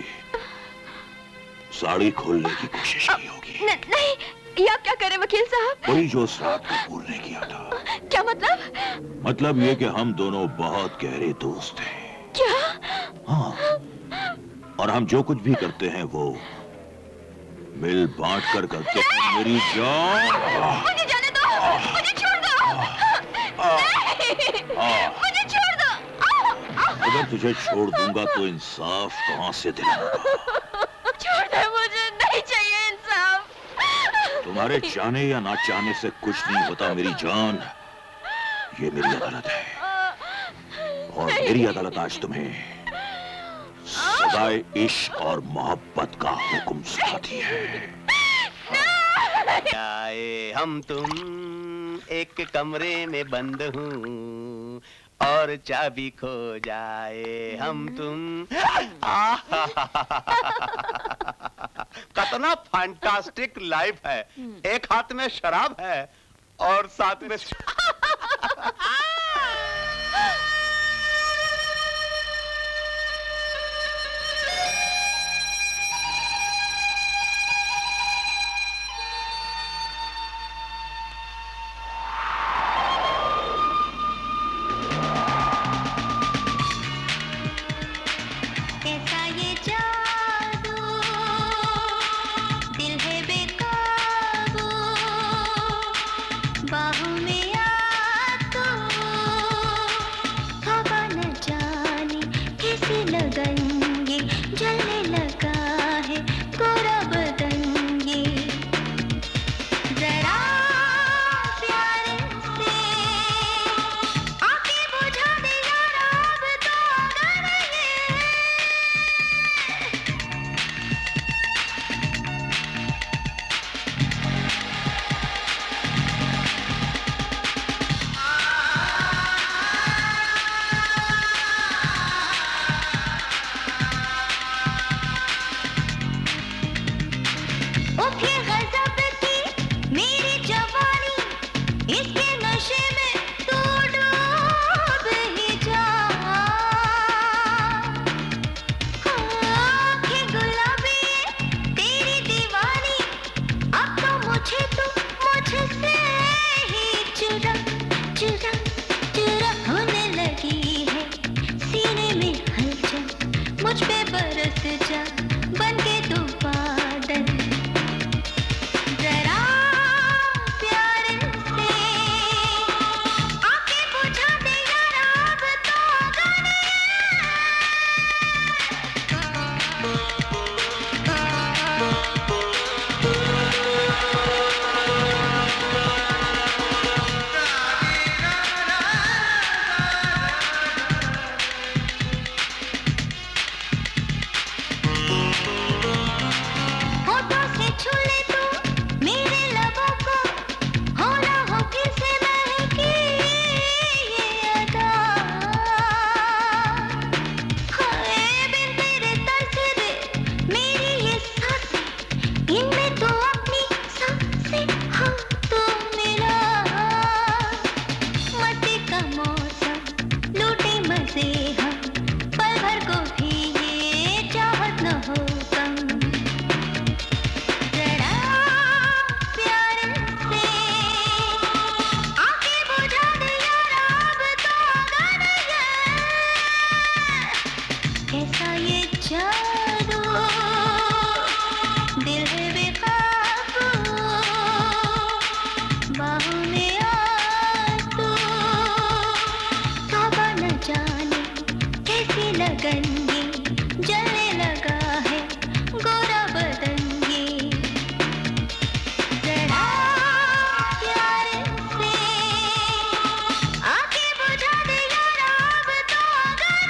साड़ी खोलने की कोशिश की होगी। नहीं, ये आप क्या करें वकील साहब? वही जो उस रात कपूर ने किया था। क्या मतलब? मतलब ये कि हम दोनों बहुत गहरे दोस्त हैं। क्या? हाँ, और हम जो कुछ भी करते हैं वो मिल बांट कर करते हैं। मेरी जान, मुझे जाने दो, मुझे छोड़ दो। नहीं, मुझे छोड़ दो। अगर तुझे छोड़ दूंगा तो इंसाफ कहां से दिलाऊंगा? छोड़ दे मुझे, नहीं चाहिए इंसाफ। तुम्हारे चाहने या ना चाहने से कुछ नहीं होता मेरी जान, ये मेरी अदालत है। और मेरी अदालत आज तुम्हें सदाए इश्क और मोहब्बत का हुक्म सुनाती है। आए हम तुम एक कमरे में बंद हूँ और चाबी खो जाए हम तुम। कितना फैंटास्टिक लाइफ है। एक हाथ में शराब है और साथ में कैसा ये जादू दिल है बेकाबू बाहों में आ तो हवा न जाने कैसी लगन ये जलने लगा है गोरा बदन ये जरा प्यार से आके बुझा दे यार अब तो अगर ये उठे गजब की मेरी जवानी इसके नशे में तू डूब ही जा। आँखें गुलाबी तेरी दीवानी अब तो मुझसे ही चुरा चुरा चुरा होने लगी है सीने में हलचल मुझ पे बरस जा बनके तू बादल जरा प्यार से आके बुझा दे यार अब तो अगर होठों से छू ले तू मेरे लबों को हो ना हो फिर से महकी ये अदा। हाय बिन तेरे तरस दे मेरी ये सांसें इनमें तो अपनी सांसें हाँ तो मिला मस्ती का मौसम लूटे मजे हम पल भर को भी ये चाहत न हो कम जरा प्यार से आके बुझा दे यार अब तो अगर ये कैसा ये जादू दिल है बेकाबू बाहों में आ तू तौबा न जाने कैसी लगन ये जलने लगा है गोरा बदन ये जरा प्यार से आके बुझा दे यार अब तो अगर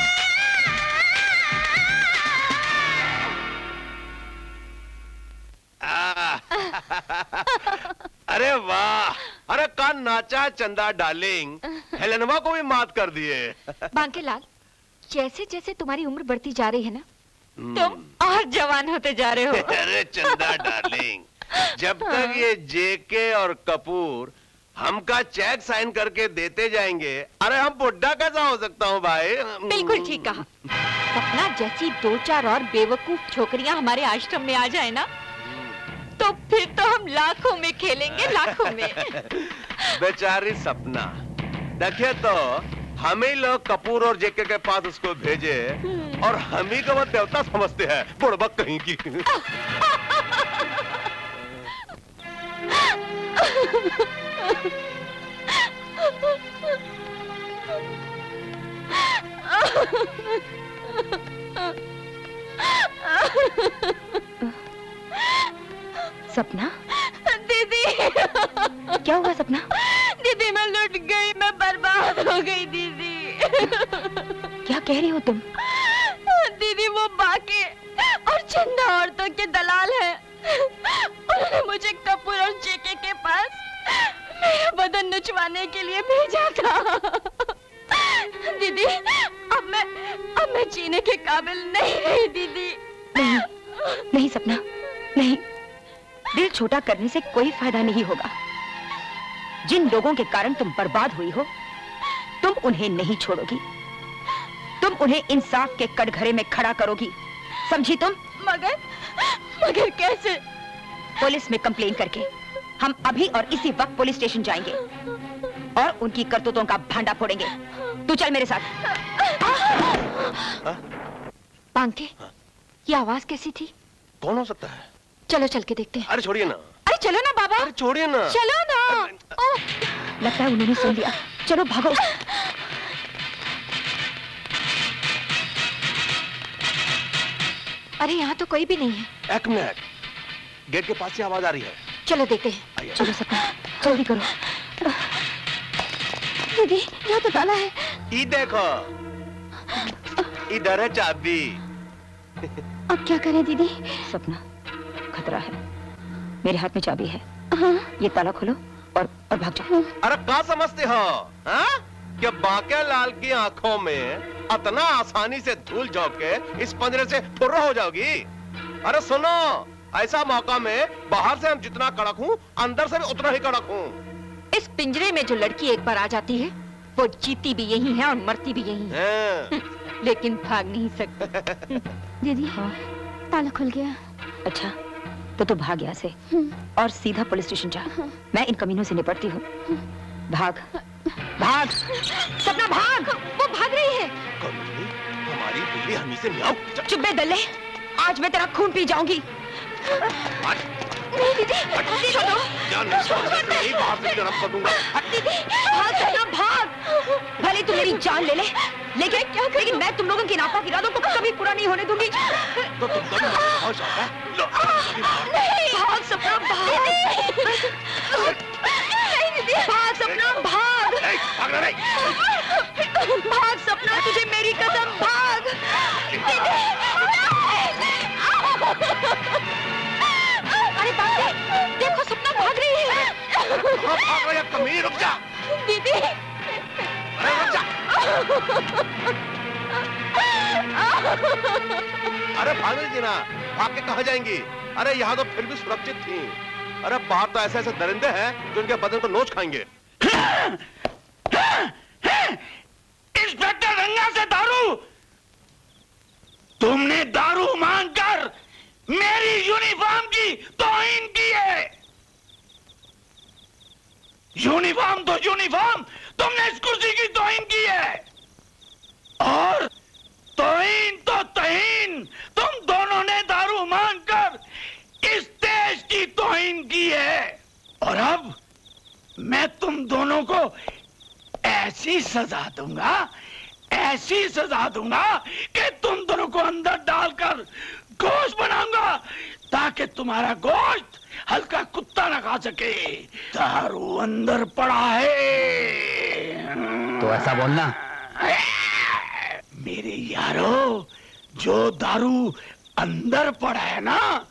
अरे वाह। अरे कान नाचा चंदा डार्लिंग। हेलेनवा को भी मात कर दिए। बांकेलाल, जैसे जैसे तुम्हारी उम्र बढ़ती जा रही है ना, तुम और जवान होते जा रहे हो। अरे चंदा डार्लिंग, जब तक ये जेके और कपूर हमका चेक साइन करके देते जाएंगे, अरे हम बुढ़ा कैसा हो सकता हूँ भाई। बिल्कुल ठीक कहा। सपना जैसी दो चार और बेवकूफ छोकरियां हमारे आश्रम में आ जाए ना, तो फिर तो हम लाखों में खेलेंगे, लाखों में। बेचारी सपना, देखिए तो हम ही लोग कपूर और जेके के पास उसको भेजे और हम ही को वो देवता समझते हैं, बुड़बक कहीं की। सपना, दीदी क्या हुआ सपना? दीदी मैं लुट गई, मैं बर्बाद हो गई दीदी। कह रही हो तुम? दीदी वो बाकी और चंदा औरतों के दलाल हैं। उन्होंने मुझे कपूर और जेके के पास मेरा बदन नुचवाने के लिए भेजा था। दीदी अब मैं जीने के काबिल नहीं रही दीदी। नहीं, नहीं सपना, नहीं। दिल छोटा करने से कोई फायदा नहीं होगा। जिन लोगों के कारण तुम बर्बाद हुई हो, तुम उन्हें नहीं छोड़ोगी। तुम उन्हें इंसाफ के कटघरे में खड़ा करोगी, समझी तुम? मगर कैसे? पुलिस में कंप्लेन करके हम अभी और इसी वक्त पुलिस स्टेशन जाएंगे और उनकी करतूतों का भांडा फोड़ेंगे। तू चल मेरे साथ। पांके, ये आवाज कैसी थी? कौन हो सकता है? चलो चल के देखते हैं। अरे छोड़िए ना। अरे चलो ना बाबा। अरे छोड़िए ना। चलो ना। ओह, लगता है उन्होंने सुन लिया। चलो भागो। अरे यहाँ तो कोई भी नहीं है। एक मिनट, गेट के पास से आवाज आ रही है। चलो देखते हैं। चलो सपना, जल्दी करो। दीदी यहाँ तो ताला है। ये देखो, इधर है चाबी। अब क्या करें दीदी? सपना, खतरा है। मेरे हाथ में चाबी है। ये ताला खोलो और भाग जाओ। अरे क्या समझते हो हाँ? कि बाके लाल की आंखों में इतना आसानी से धूल झोंके इस पंजरे से फुर्र हो जाओगी? अरे सुनो, ऐसा मौका में बाहर से हम जितना कड़क हूँ, अंदर से भी उतना ही कड़क हूँ। इस पिंजरे में जो लड़की एक बार आ जाती है, वो जीती भी यही है और मरती भी यही है। लेकिन भाग नहीं सकती। दीदी हाँ? ताला खुल गया। अच्छा, तो तू भाग यहाँ से और सीधा पुलिस स्टेशन जा। मैं इन कमीनों से निपटती हूँ। भाग, भाग, सपना भाग। वो भाग रही है। हमारी बिल्ली हमी से मियाओ। चुप बे दल्ले, आज मैं तेरा खून पी जाऊंगी। नहीं दीदी, छोड़ो। नहीं, बाहर से गरम कर दूंगा। दीदी, भाग सपना भाग। भले तू मेरी जान ले ले, लेकिन मैं तुम लोगों की नापाक इरादों को कभी पूरा नहीं होने दूंगी। तो तुम कभी भाग जाओ। नहीं, भाग सपना भाग। नहीं दीदी, भाग सपना भाग। भागना नहीं। भाग सपना, तुझे मेरी कसम भाग। अरे बाप रे, देखो सपना भाग रही है। कहाँ भाग रही है कमीनी? रुक जा। दीदी, अरे रुक जा। अरे भाग रही थी ना, भाग के कहाँ जाएंगी? अरे यहाँ तो फिर भी सुरक्षित थी। अरे बाहर तो ऐसे ऐसे दरिंदे हैं जो उनके बदन को नोच खाएंगे। इंस्पेक्टर रंगा से दारू! तुमने दारू मांगकर मेरी यूनिफॉर्म की तौहीन की है। यूनिफॉर्म तो यूनिफॉर्म, तुमने इस कुर्सी की तौहीन की है। और तौहीन तो तौहीन, तुम दोनों ने दारू मांगकर इस देश की तौहीन की है। और अब मैं तुम दोनों को ऐसी सजा दूंगा, ऐसी सजा दूंगा कि तुम दोनों को अंदर डालकर गोश्त बनाऊंगा, ताकि तुम्हारा गोश्त हल्का कुत्ता न खा सके। दारू अंदर पड़ा है। तो ऐसा बोलना। मेरे यारो, जो दारू अंदर पड़ा है ना,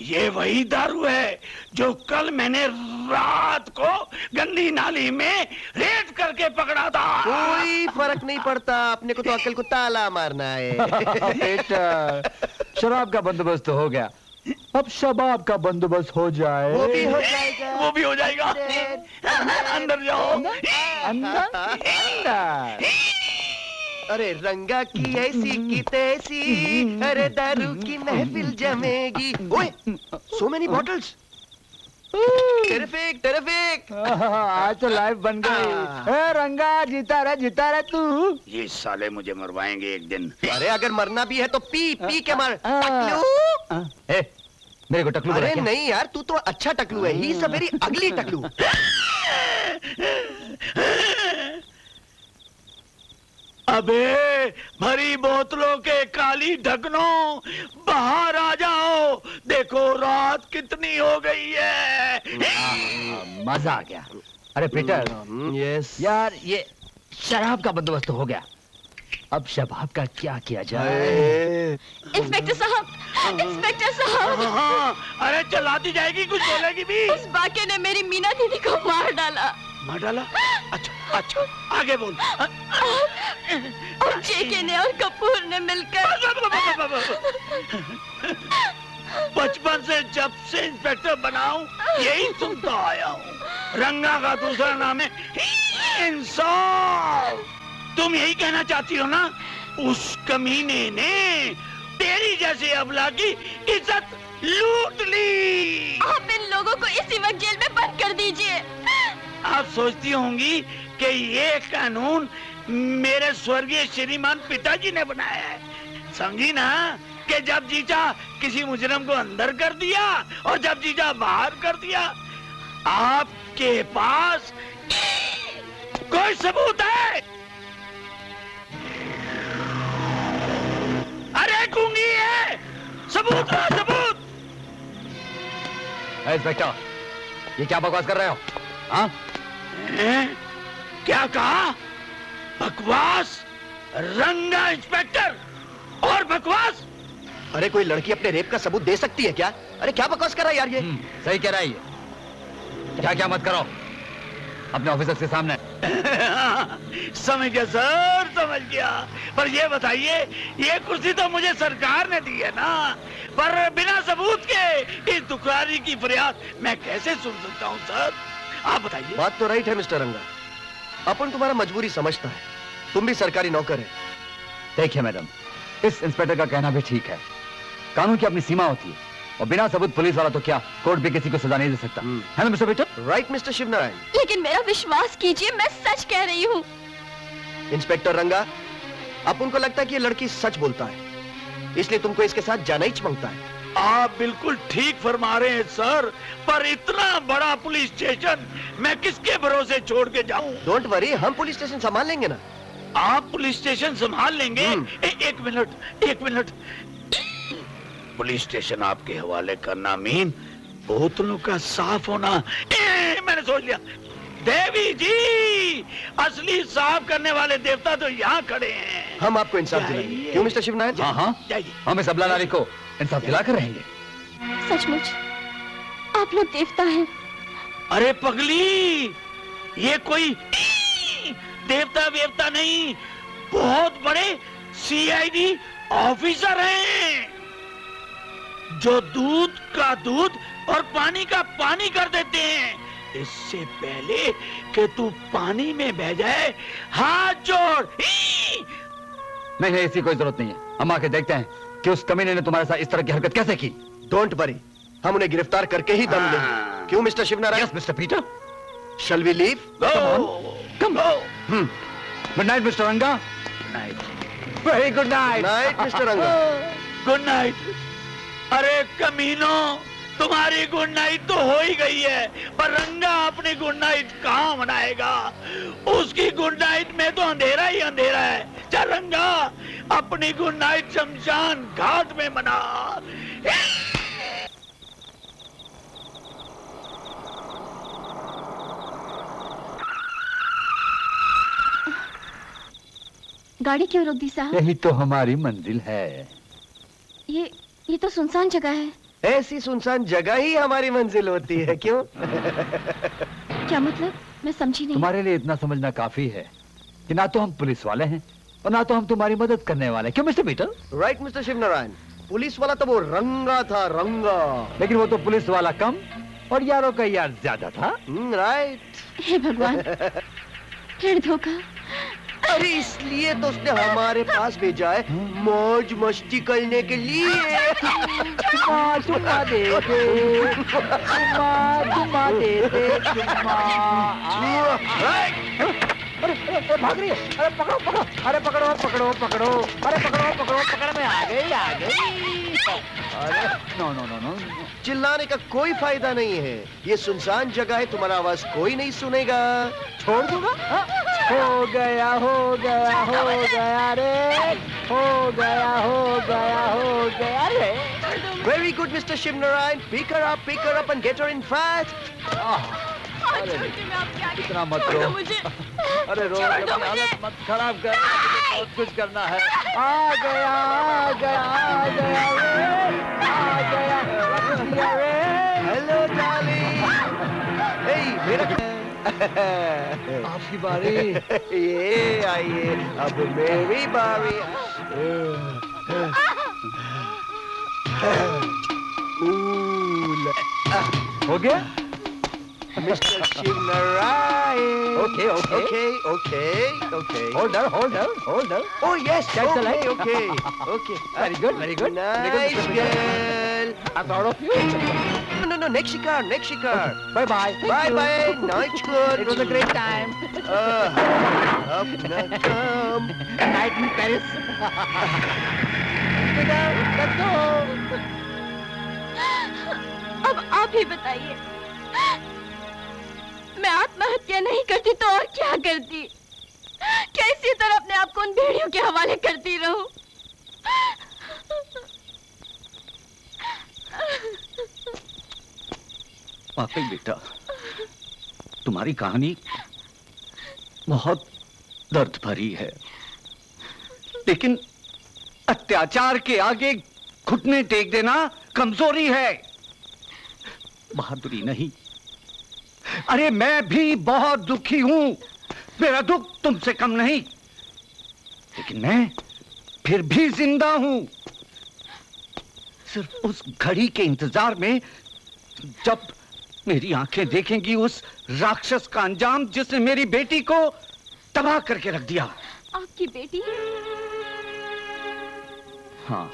ये वही दारू है जो कल मैंने रात को गंदी नाली में रेत करके पकड़ा था। कोई फर्क नहीं पड़ता, अपने को तो अक्ल को ताला मारना है। बेटा, शराब का बंदोबस्त तो हो गया, अब शबाब का बंदोबस्त हो जाए। वो भी हो जाएगा। वो भी हो जाएगा। अंदर जाओ। अंदर अंदर। अरे रंगा की ऐसी की तैसी, अरे दारू की महफिल जमेगी। ओए, so many bottles. Terrific, terrific. आज तो लाइफ बन गई। ए रंगा, जीता रहे तू। ये साले मुझे मरवाएंगे एक दिन। अरे अगर मरना भी है तो पी पी के मर। ए, मेरे को टकलू। अरे नहीं यार, तू तो अच्छा टकलू है। ही सब वेरी अगली टकलू। अबे भरी बोतलों के काली ढकनों, बाहर आ जाओ, देखो रात कितनी हो गई है। मजा आ गया। अरे पीटर, यस यार ये शराब का बंदोबस्त हो गया, अब शबाब का क्या किया जाए? इंस्पेक्टर साहब, इंस्पेक्टर साहब, अरे चलाती जाएगी, कुछ बोलेगी भी। उस बाके ने मेरी मीना दीदी को मार डाला। मार डाला? अच्छा अच्छा, आगे बोल। और जेके ने और कपूर ने मिलकर। बचपन से जब से इंस्पेक्टर बना हूं, यही सुनता आया हूँ। रंगा का दूसरा नाम है इंसाफ। तुम यही कहना चाहती हो ना? उस कमीने ने तेरी जैसी अबला की इज्जत लूट ली। आप इन लोगों को इसी वक्त जेल में बंद कर दीजिए। आप सोचती होंगी कि ये कानून मेरे स्वर्गीय श्रीमान पिताजी ने बनाया है। समझी ना कि जब जीजा किसी मुजरिम को अंदर कर दिया और जब जीजा बाहर कर दिया। आपके पास कोई सबूत है? अरे गूंगी है, सबूत है, सबूत। इंस्पेक्टर, ये क्या बकवास कर रहे हो? हाँ? क्या कहा? बकवास? रंगा इंस्पेक्टर और बकवास? अरे कोई लड़की अपने रेप का सबूत दे सकती है क्या? अरे क्या बकवास कर रहा है यार ये? सही कह रहा है ये। क्या क्या मत करो अपने ऑफिसर के सामने। समझ गया सर, समझ गया। पर ये बताइए, ये कुर्सी तो मुझे सरकार ने दी है ना, पर बिना सबूत के इस दुखरारी की फरियाद मैं कैसे सुन सकता हूँ सर? आप बताइए। बात तो राइट है मिस्टर रंगा, अपन तुम्हारा मजबूरी समझता है, तुम भी सरकारी नौकर है। देखिए मैडम, इस इंस्पेक्टर का कहना भी ठीक है। कानून की अपनी सीमा होती है और बिना सबूत पुलिस वाला तो क्या कोर्ट भी किसी को सजा नहीं दे सकता, है ना mister Peter? Right mister Shivnarayan. लेकिन मेरा विश्वास कीजिए, मैं सच कह रही हूँ। इंस्पेक्टर रंगा, अपन को लगता है कि ये लड़की सच बोलता है, इसलिए तुमको इसके साथ जाना ही चमकता है। आप बिल्कुल ठीक फरमा रहे हैं सर, पर इतना बड़ा पुलिस स्टेशन मैं किसके भरोसे छोड़ के जाऊं? डोंट वरी, हम पुलिस स्टेशन संभाल लेंगे ना। आप पुलिस स्टेशन संभाल लेंगे? एक मिनट, एक मिनट। पुलिस स्टेशन आपके हवाले करना मीन बोतलों का साफ होना। मैंने सोच लिया। देवी जी, असली साफ करने वाले देवता तो यहाँ खड़े हैं। हम आपको इंसाफ दिलाएंगे, क्यों मिस्टर शिवनारायण? हाँ हाँ, जाइए। हम इस अबला नारी को इंसाफ दिला कर रहेंगे। सचमुच आप लोग देवता हैं। अरे पगली, ये कोई देवता वेवता नहीं, बहुत बड़े सीआईडी ऑफिसर हैं, जो दूध का दूध और पानी का पानी कर देते हैं। इससे पहले कि तू पानी में बह जाए, हाथ जोड़। नहीं नहीं, ऐसी कोई जरूरत नहीं है। हम आके देखते हैं कि उस कमीने ने तुम्हारे साथ इस तरह की हरकत कैसे की। डोंट वरी, हम उन्हें गिरफ्तार करके ही दम लेंगे। क्यों mister Shivnarayan? Yes mister Peter. Shall we leave? Come good night mister Ranga. Very good night. Night mister Ranga. Good night. अरे कमीनों, तुम्हारी गुड नाइट तो हो ही गई है, पर रंगा अपनी गुड नाइट कहाँ मनाएगा? उसकी गुड नाइट में तो अंधेरा ही अंधेरा है। चल रंगा, अपनी गुड नाइट शमशान घाट में मना। गाड़ी क्यों रोक दी साहब? यही तो हमारी मंजिल है। ये तो सुनसान जगह है। ऐसी सुनसान जगह ही हमारी मंजिल होती है, क्यों? क्या मतलब? मैं समझी नहीं। तुम्हारे लिए इतना समझना काफी है कि ना तो हम पुलिस वाले हैं और ना तो हम तुम्हारी मदद करने वाले। क्यों mister Peter? Right mister Shivnarayan, police वाला तो वो रंगा था, रंगा। लेकिन वो तो पुलिस वाला कम और यारों का यार ज्यादा था। राइट। हे भगवान, फिर धोखा। अरे इसलिए तो उसने हमारे पास भेजा है, मौज मस्ती करने के लिए। चुम्मा दे दे, चुम्मा दे दे, अरे भाग रही है। अरे पकड़ो पकड़ो, अरे पकड़ो पकड़ो पकड़ो, अरे पकड़ो पकड़ो, पकड़ में आ गई आ गई। अरे नो नो नो नो, चिल्लाने का कोई फायदा नहीं है, ये सुनसान जगह है, तुम्हारा आवाज कोई नहीं सुनेगा। छोड़ दूंगा। हो गया हो गया हो गया रे, हो गया हो गया हो गया रे। Very good Mr. Shivnarayan, pick her up and get her in fast. अरे छोड़िए, मैं आपके आगे इतना मत छोड़ दो रो। मुझे। अरे रो छोड़ के दो अपनी मुझे। हालत मत खराब कर, मुझे बहुत कुछ करना है। आ गया आ गया आ गया रे, आ गया रसिया रे। Hello darling. मेरा आपकी बारी। ये आइए, अब मेरी बारी। हो गया? Mister Shiv Narayan. Okay, okay. Okay. Holder holder holder. Oh yes. That's the light. Okay. Very good, very good. Nice girl. I'm proud of you. No. Next shikar. Bye bye. Bye. Night good. It was a great time. Apna kam. Night in Paris. Let's go. अब आप ही बताइए, मैं आत्महत्या नहीं करती तो और क्या करती? क्या इसी तरह अपने आप को उन भेड़ियों के हवाले करती रहूं? वाकई बेटा, तुम्हारी कहानी बहुत दर्द भरी है, लेकिन अत्याचार के आगे घुटने टेक देना कमजोरी है, बहादुरी नहीं। अरे मैं भी बहुत दुखी हूं, मेरा दुख तुमसे कम नहीं, लेकिन मैं फिर भी जिंदा हूं, सिर्फ उस घड़ी के इंतजार में जब मेरी आंखें देखेंगी उस राक्षस का अंजाम जिसने मेरी बेटी को तबाह करके रख दिया। आपकी बेटी? हाँ,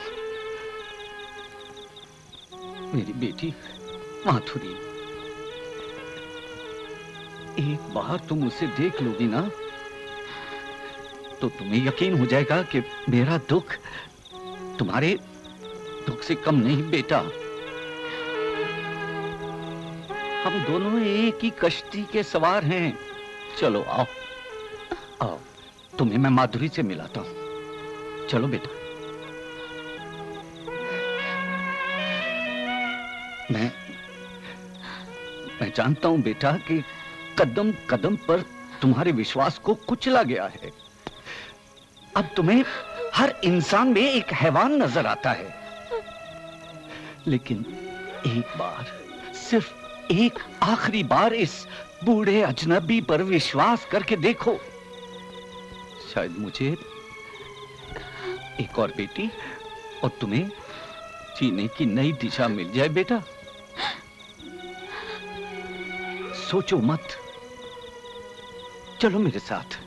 मेरी बेटी माधुरी। एक बार तुम उसे देख लोगी ना, तो तुम्हें यकीन हो जाएगा कि मेरा दुख तुम्हारे दुख से कम नहीं बेटा। हम दोनों एक ही कश्ती के सवार हैं। चलो आओ, तुम्हें मैं माधुरी से मिलाता हूं। चलो बेटा। मैं जानता हूं बेटा कि कदम कदम पर तुम्हारे विश्वास को कुचला गया है। अब तुम्हें हर इंसान में एक हैवान नजर आता है, लेकिन एक बार, सिर्फ एक आखिरी बार इस बूढ़े अजनबी पर विश्वास करके देखो। शायद मुझे एक और बेटी और तुम्हें जीने की नई दिशा मिल जाए बेटा। सोचो मत, चलो मेरे साथ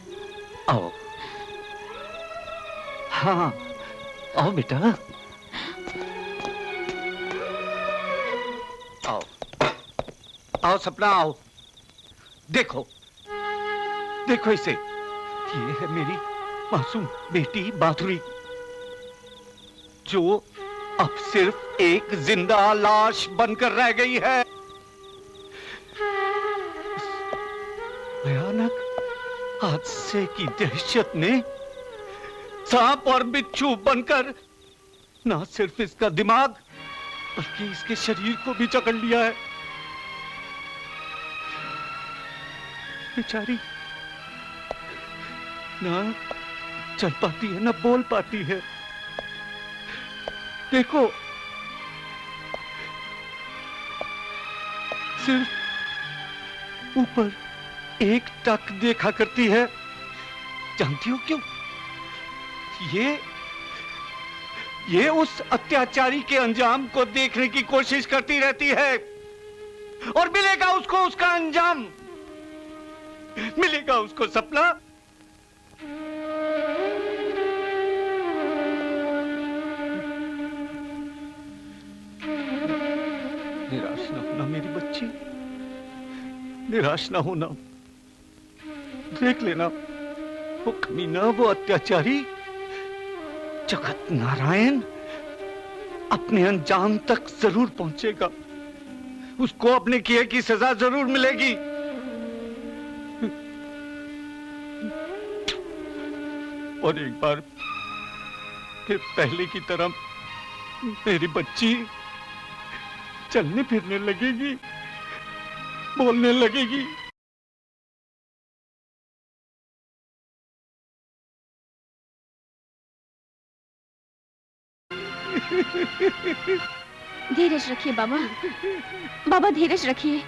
आओ। हाँ, आओ बेटा, आओ सपना, आओ। देखो इसे, ये है मेरी मासूम बेटी माधुरी, जो अब सिर्फ एक जिंदा लाश बनकर रह गई है। भयानक हादसे की दहशत ने सांप और बिच्छू बनकर ना सिर्फ इसका दिमाग बल्कि इसके शरीर को भी जकड़ लिया है। बेचारी ना चल पाती है ना बोल पाती है। देखो, सिर्फ ऊपर एक टक देखा करती है। जानती हो क्यों? ये उस अत्याचारी के अंजाम को देखने की कोशिश करती रहती है, और मिलेगा उसको उसका अंजाम, मिलेगा उसको सपना। निराश न होना मेरी बच्ची, निराश न होना। देख लेना, वो कमीना, वो अत्याचारी जगत नारायण अपने अंजाम तक जरूर पहुंचेगा। उसको अपने किए की सजा जरूर मिलेगी। और एक बार फिर पहले की तरह मेरी बच्ची चलने फिरने लगेगी, बोलने लगेगी। धीरज रखिए बाबा, बाबा धीरज रखिए।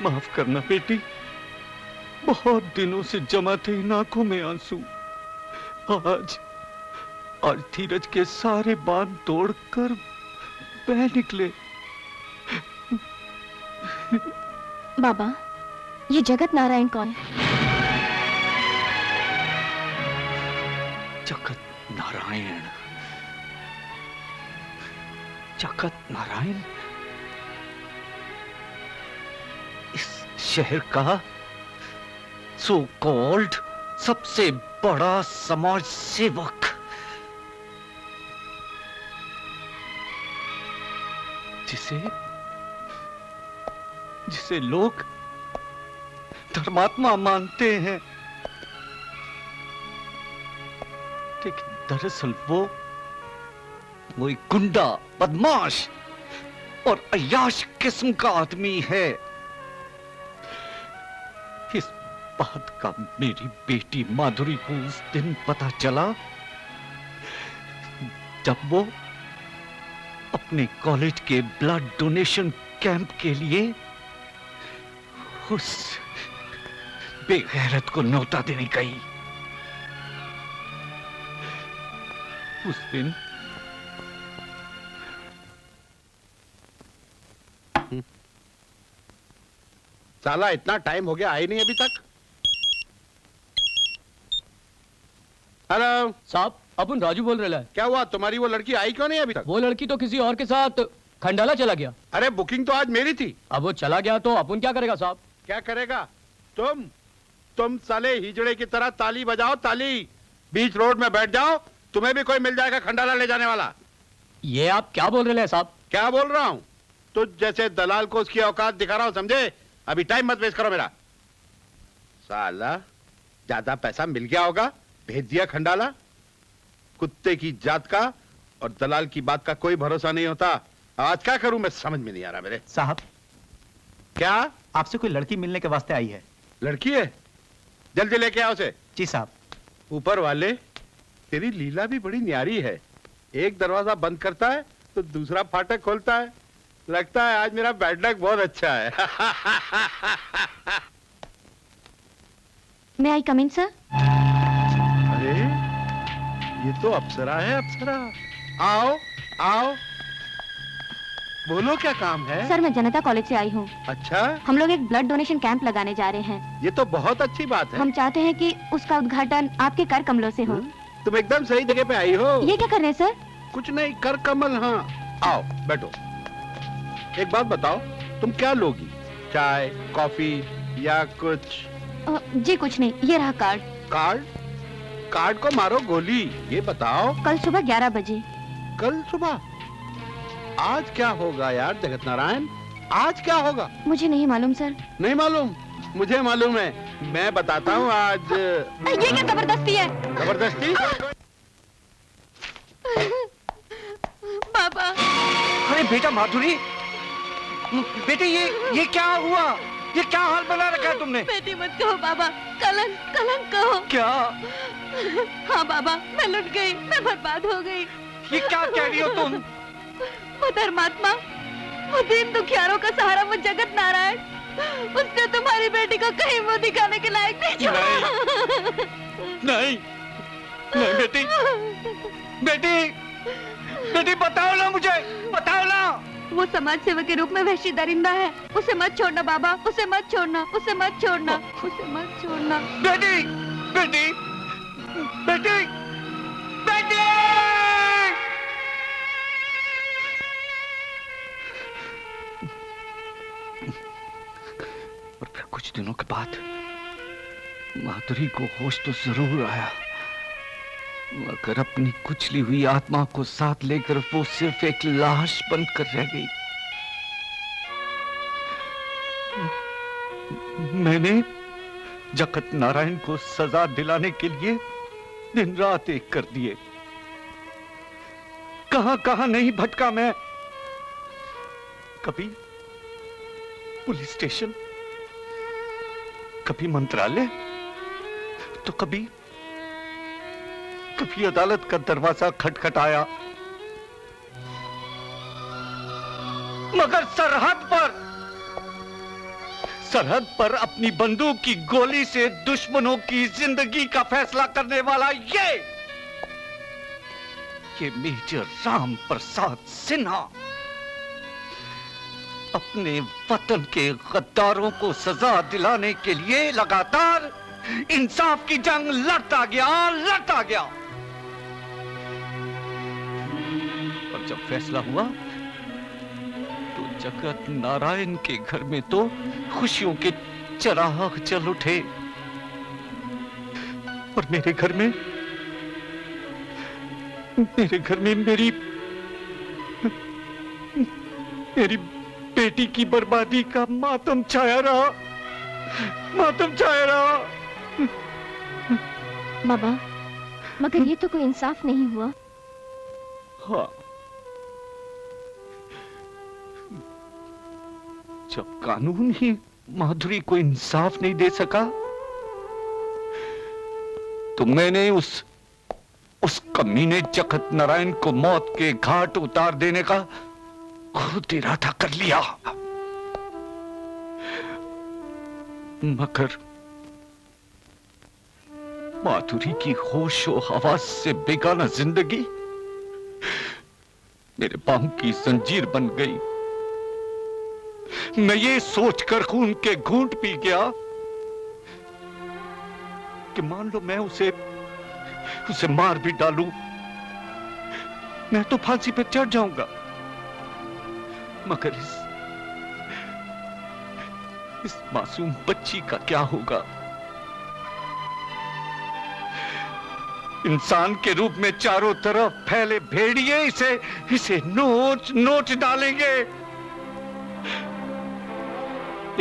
माफ करना बेटी, बहुत दिनों से जमा थे इन आंखों में आंसू। आज धीरज के सारे बांध तोड़कर बह निकले। बाबा, ये जगत नारायण कौन है? जगत नारायण, जगत नारायण इस शहर का सो कॉल्ड सबसे बड़ा समाज सेवक, जिसे लोग धर्मात्मा मानते हैं, लेकिन दरअसल वो एक गुंडा, बदमाश और अय्याश किस्म का आदमी है। इस बात का मेरी बेटी माधुरी को उस दिन पता चला जब वो अपने कॉलेज के ब्लड डोनेशन कैंप के लिए उस बेगैरत को न्योता देने गई। उस दिन साला इतना टाइम हो गया, आई नहीं अभी तक। हेलो साहब, अपन राजू बोल रहे हैं। क्या हुआ, तुम्हारी वो लड़की आई क्यों नहीं अभी तक? वो लड़की तो किसी और के साथ खंडाला चला गया। अरे बुकिंग तो आज मेरी थी। अब वो चला गया तो अपन क्या करेगा साहब? क्या करेगा? तुम साले हिजड़े की तरह ताली बजाओ, ताली। बीच रोड में बैठ जाओ, तुम्हें भी कोई मिल जाएगा खंडाला ले जाने वाला। ये आप क्या बोल रहे हैं साहब? क्या बोल रहा हूँ? तुझ जैसे दलाल को उसकी औकात दिखा रहा हूँ, समझे? अभी टाइम मत वेस्ट करो मेरा। साला ज्यादा पैसा मिल गया होगा, भेज दिया खंडाला। कुत्ते की जात का और दलाल की बात का कोई भरोसा नहीं होता। आज क्या करूं मैं समझ में नहीं आ रहा मेरे। साहब, क्या आपसे कोई लड़की मिलने के वास्ते आई है। लड़की है? जल्दी लेके आओ उसे। जी साहब। ऊपर वाले, तेरी लीला भी बड़ी न्यारी है। एक दरवाजा बंद करता है तो दूसरा फाटक खोलता है। लगता है आज मेरा बैड लक बहुत अच्छा है। May I come in, sir? अरे ये तो अप्सरा है, अप्सरा। आओ आओ, बोलो क्या काम है? सर, मैं जनता कॉलेज से आई हूँ। अच्छा, हम लोग एक ब्लड डोनेशन कैंप लगाने जा रहे हैं। ये तो बहुत अच्छी बात है। हम चाहते हैं कि उसका उद्घाटन आपके कर कमलों से हो। तुम एकदम सही जगह पे आई हो। ये क्या कर रहे हैं सर? कुछ नहीं, कर कमल। हाँ आओ बैठो। एक बात बताओ, तुम क्या लोगी? चाय, कॉफी या कुछ? जी कुछ नहीं, ये रहा कार्ड। कार्ड? कार्ड को मारो गोली। ये बताओ, कल सुबह 11 बजे। कल सुबह? आज क्या होगा यार जगत नारायण? आज क्या होगा? मुझे नहीं मालूम सर। नहीं मालूम? मुझे मालूम है, मैं बताता हूँ आज। ये क्या जबरदस्ती है? जबरदस्ती? पापा। अरे बेटा माधुरी, बेटे ये क्या हुआ? ये क्या हाल बना रखा है तुमने? बेटी मत कहो बाबा, कलंक कलंक कहो। क्या? हाँ बाबा, मैं लुट गई, मैं बर्बाद हो गई। ये क्या कह रही हो तुम? वो धर्मात्मा, वो दीन दुखियारों का सहारा, वो जगत नारायण, उसने तुम्हारी बेटी को कहीं मुंह दिखाने के लायक नहीं छोड़ा। नहीं, नहीं बेटी, बेटी, बेटी बताओ ना मुझे, बताओ ना। वो समाज सेवक के रूप में वहशी दरिंदा है। उसे मत छोड़ना बाबा, उसे मत छोड़ना, उसे मत छोड़ना, उसे मत छोड़ना। बेटी, बेटी, बेटी, बेटी! और फिर कुछ दिनों के बाद माधुरी को होश तो जरूर आया, मगर अपनी कुचली हुई आत्मा को साथ लेकर वो सिर्फ एक लाश बनकर रह गई। मैंने जगत नारायण को सजा दिलाने के लिए दिन रात एक कर दिए। कहां कहां नहीं भटका मैं। कभी पुलिस स्टेशन, कभी मंत्रालय, तो कभी अदालत का दरवाजा खटखटाया, मगर सरहद पर अपनी बंदूक की गोली से दुश्मनों की जिंदगी का फैसला करने वाला ये मेजर राम प्रसाद सिन्हा अपने वतन के गद्दारों को सजा दिलाने के लिए लगातार इंसाफ की जंग लड़ता गया। और जब फैसला हुआ तो जगत नारायण के घर में तो खुशियों के चिराग जल उठे, और मेरे घर में मेरी बेटी की बर्बादी का मातम छाया रहा। बाबा, मगर ये तो कोई इंसाफ नहीं हुआ। हाँ, जब कानून ही माधुरी को इंसाफ नहीं दे सका तो मैंने उस कमीने जगत नारायण को मौत के घाट उतार देने का खुद इरादा कर लिया। मगर माधुरी की होशो हवास से बेगाना जिंदगी मेरे पांव की जंजीर बन गई। मैं ये सोचकर खून के घूंट पी गया कि मान लो मैं उसे मार भी डालूं, मैं तो फांसी पे चढ़ जाऊंगा, मगर इस मासूम बच्ची का क्या होगा? इंसान के रूप में चारों तरफ फैले भेड़िए इसे नोच डालेंगे।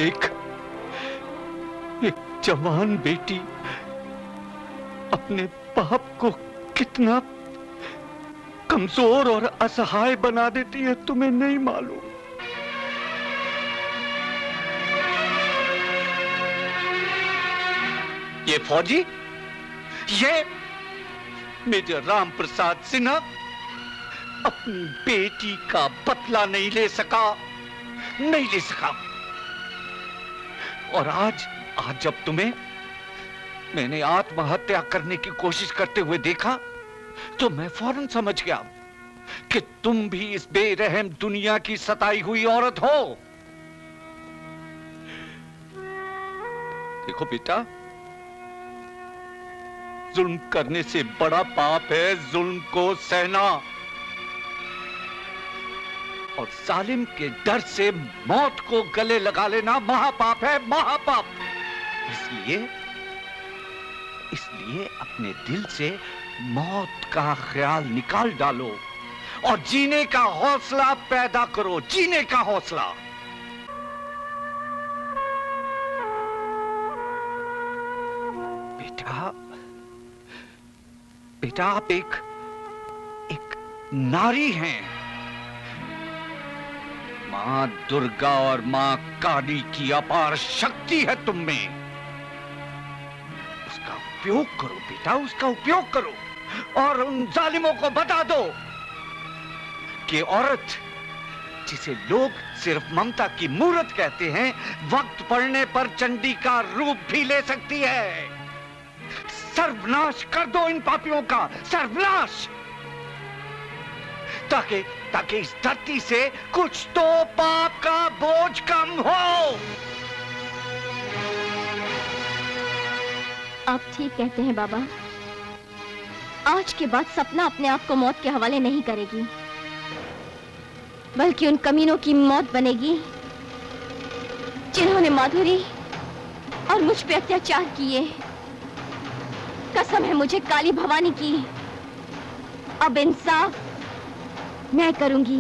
एक जवान बेटी अपने बाप को कितना कमजोर और असहाय बना देती है, तुम्हें नहीं मालूम। ये फौजी, ये मेजर राम प्रसाद सिन्हा अपनी बेटी का बदला नहीं ले सका। और आज जब तुम्हें मैंने आत्महत्या करने की कोशिश करते हुए देखा तो मैं फौरन समझ गया कि तुम भी इस बेरहम दुनिया की सताई हुई औरत हो। देखो बेटा, जुल्म करने से बड़ा पाप है जुल्म को सहना, और जालिम के डर से मौत को गले लगा लेना महापाप है, महापाप। इसलिए अपने दिल से मौत का ख्याल निकाल डालो और जीने का हौसला पैदा करो, जीने का हौसला। बेटा आप एक नारी हैं। मां दुर्गा और मां काली की अपार शक्ति है तुम में। उसका उपयोग करो बेटा, उसका उपयोग करो और उन जालिमों को बता दो कि औरत, जिसे लोग सिर्फ ममता की मूरत कहते हैं, वक्त पड़ने पर चंडी का रूप भी ले सकती है। सर्वनाश कर दो इन पापियों का, सर्वनाश, ताकि इस धरती से कुछ तो पाप का बोझ कम हो। आप ठीक कहते हैं बाबा। आज के बाद सपना अपने आप को मौत के हवाले नहीं करेगी, बल्कि उन कमीनों की मौत बनेगी जिन्होंने माधुरी और मुझ पे अत्याचार किए। कसम है मुझे काली भवानी की, अब इंसाफ मैं करूंगी।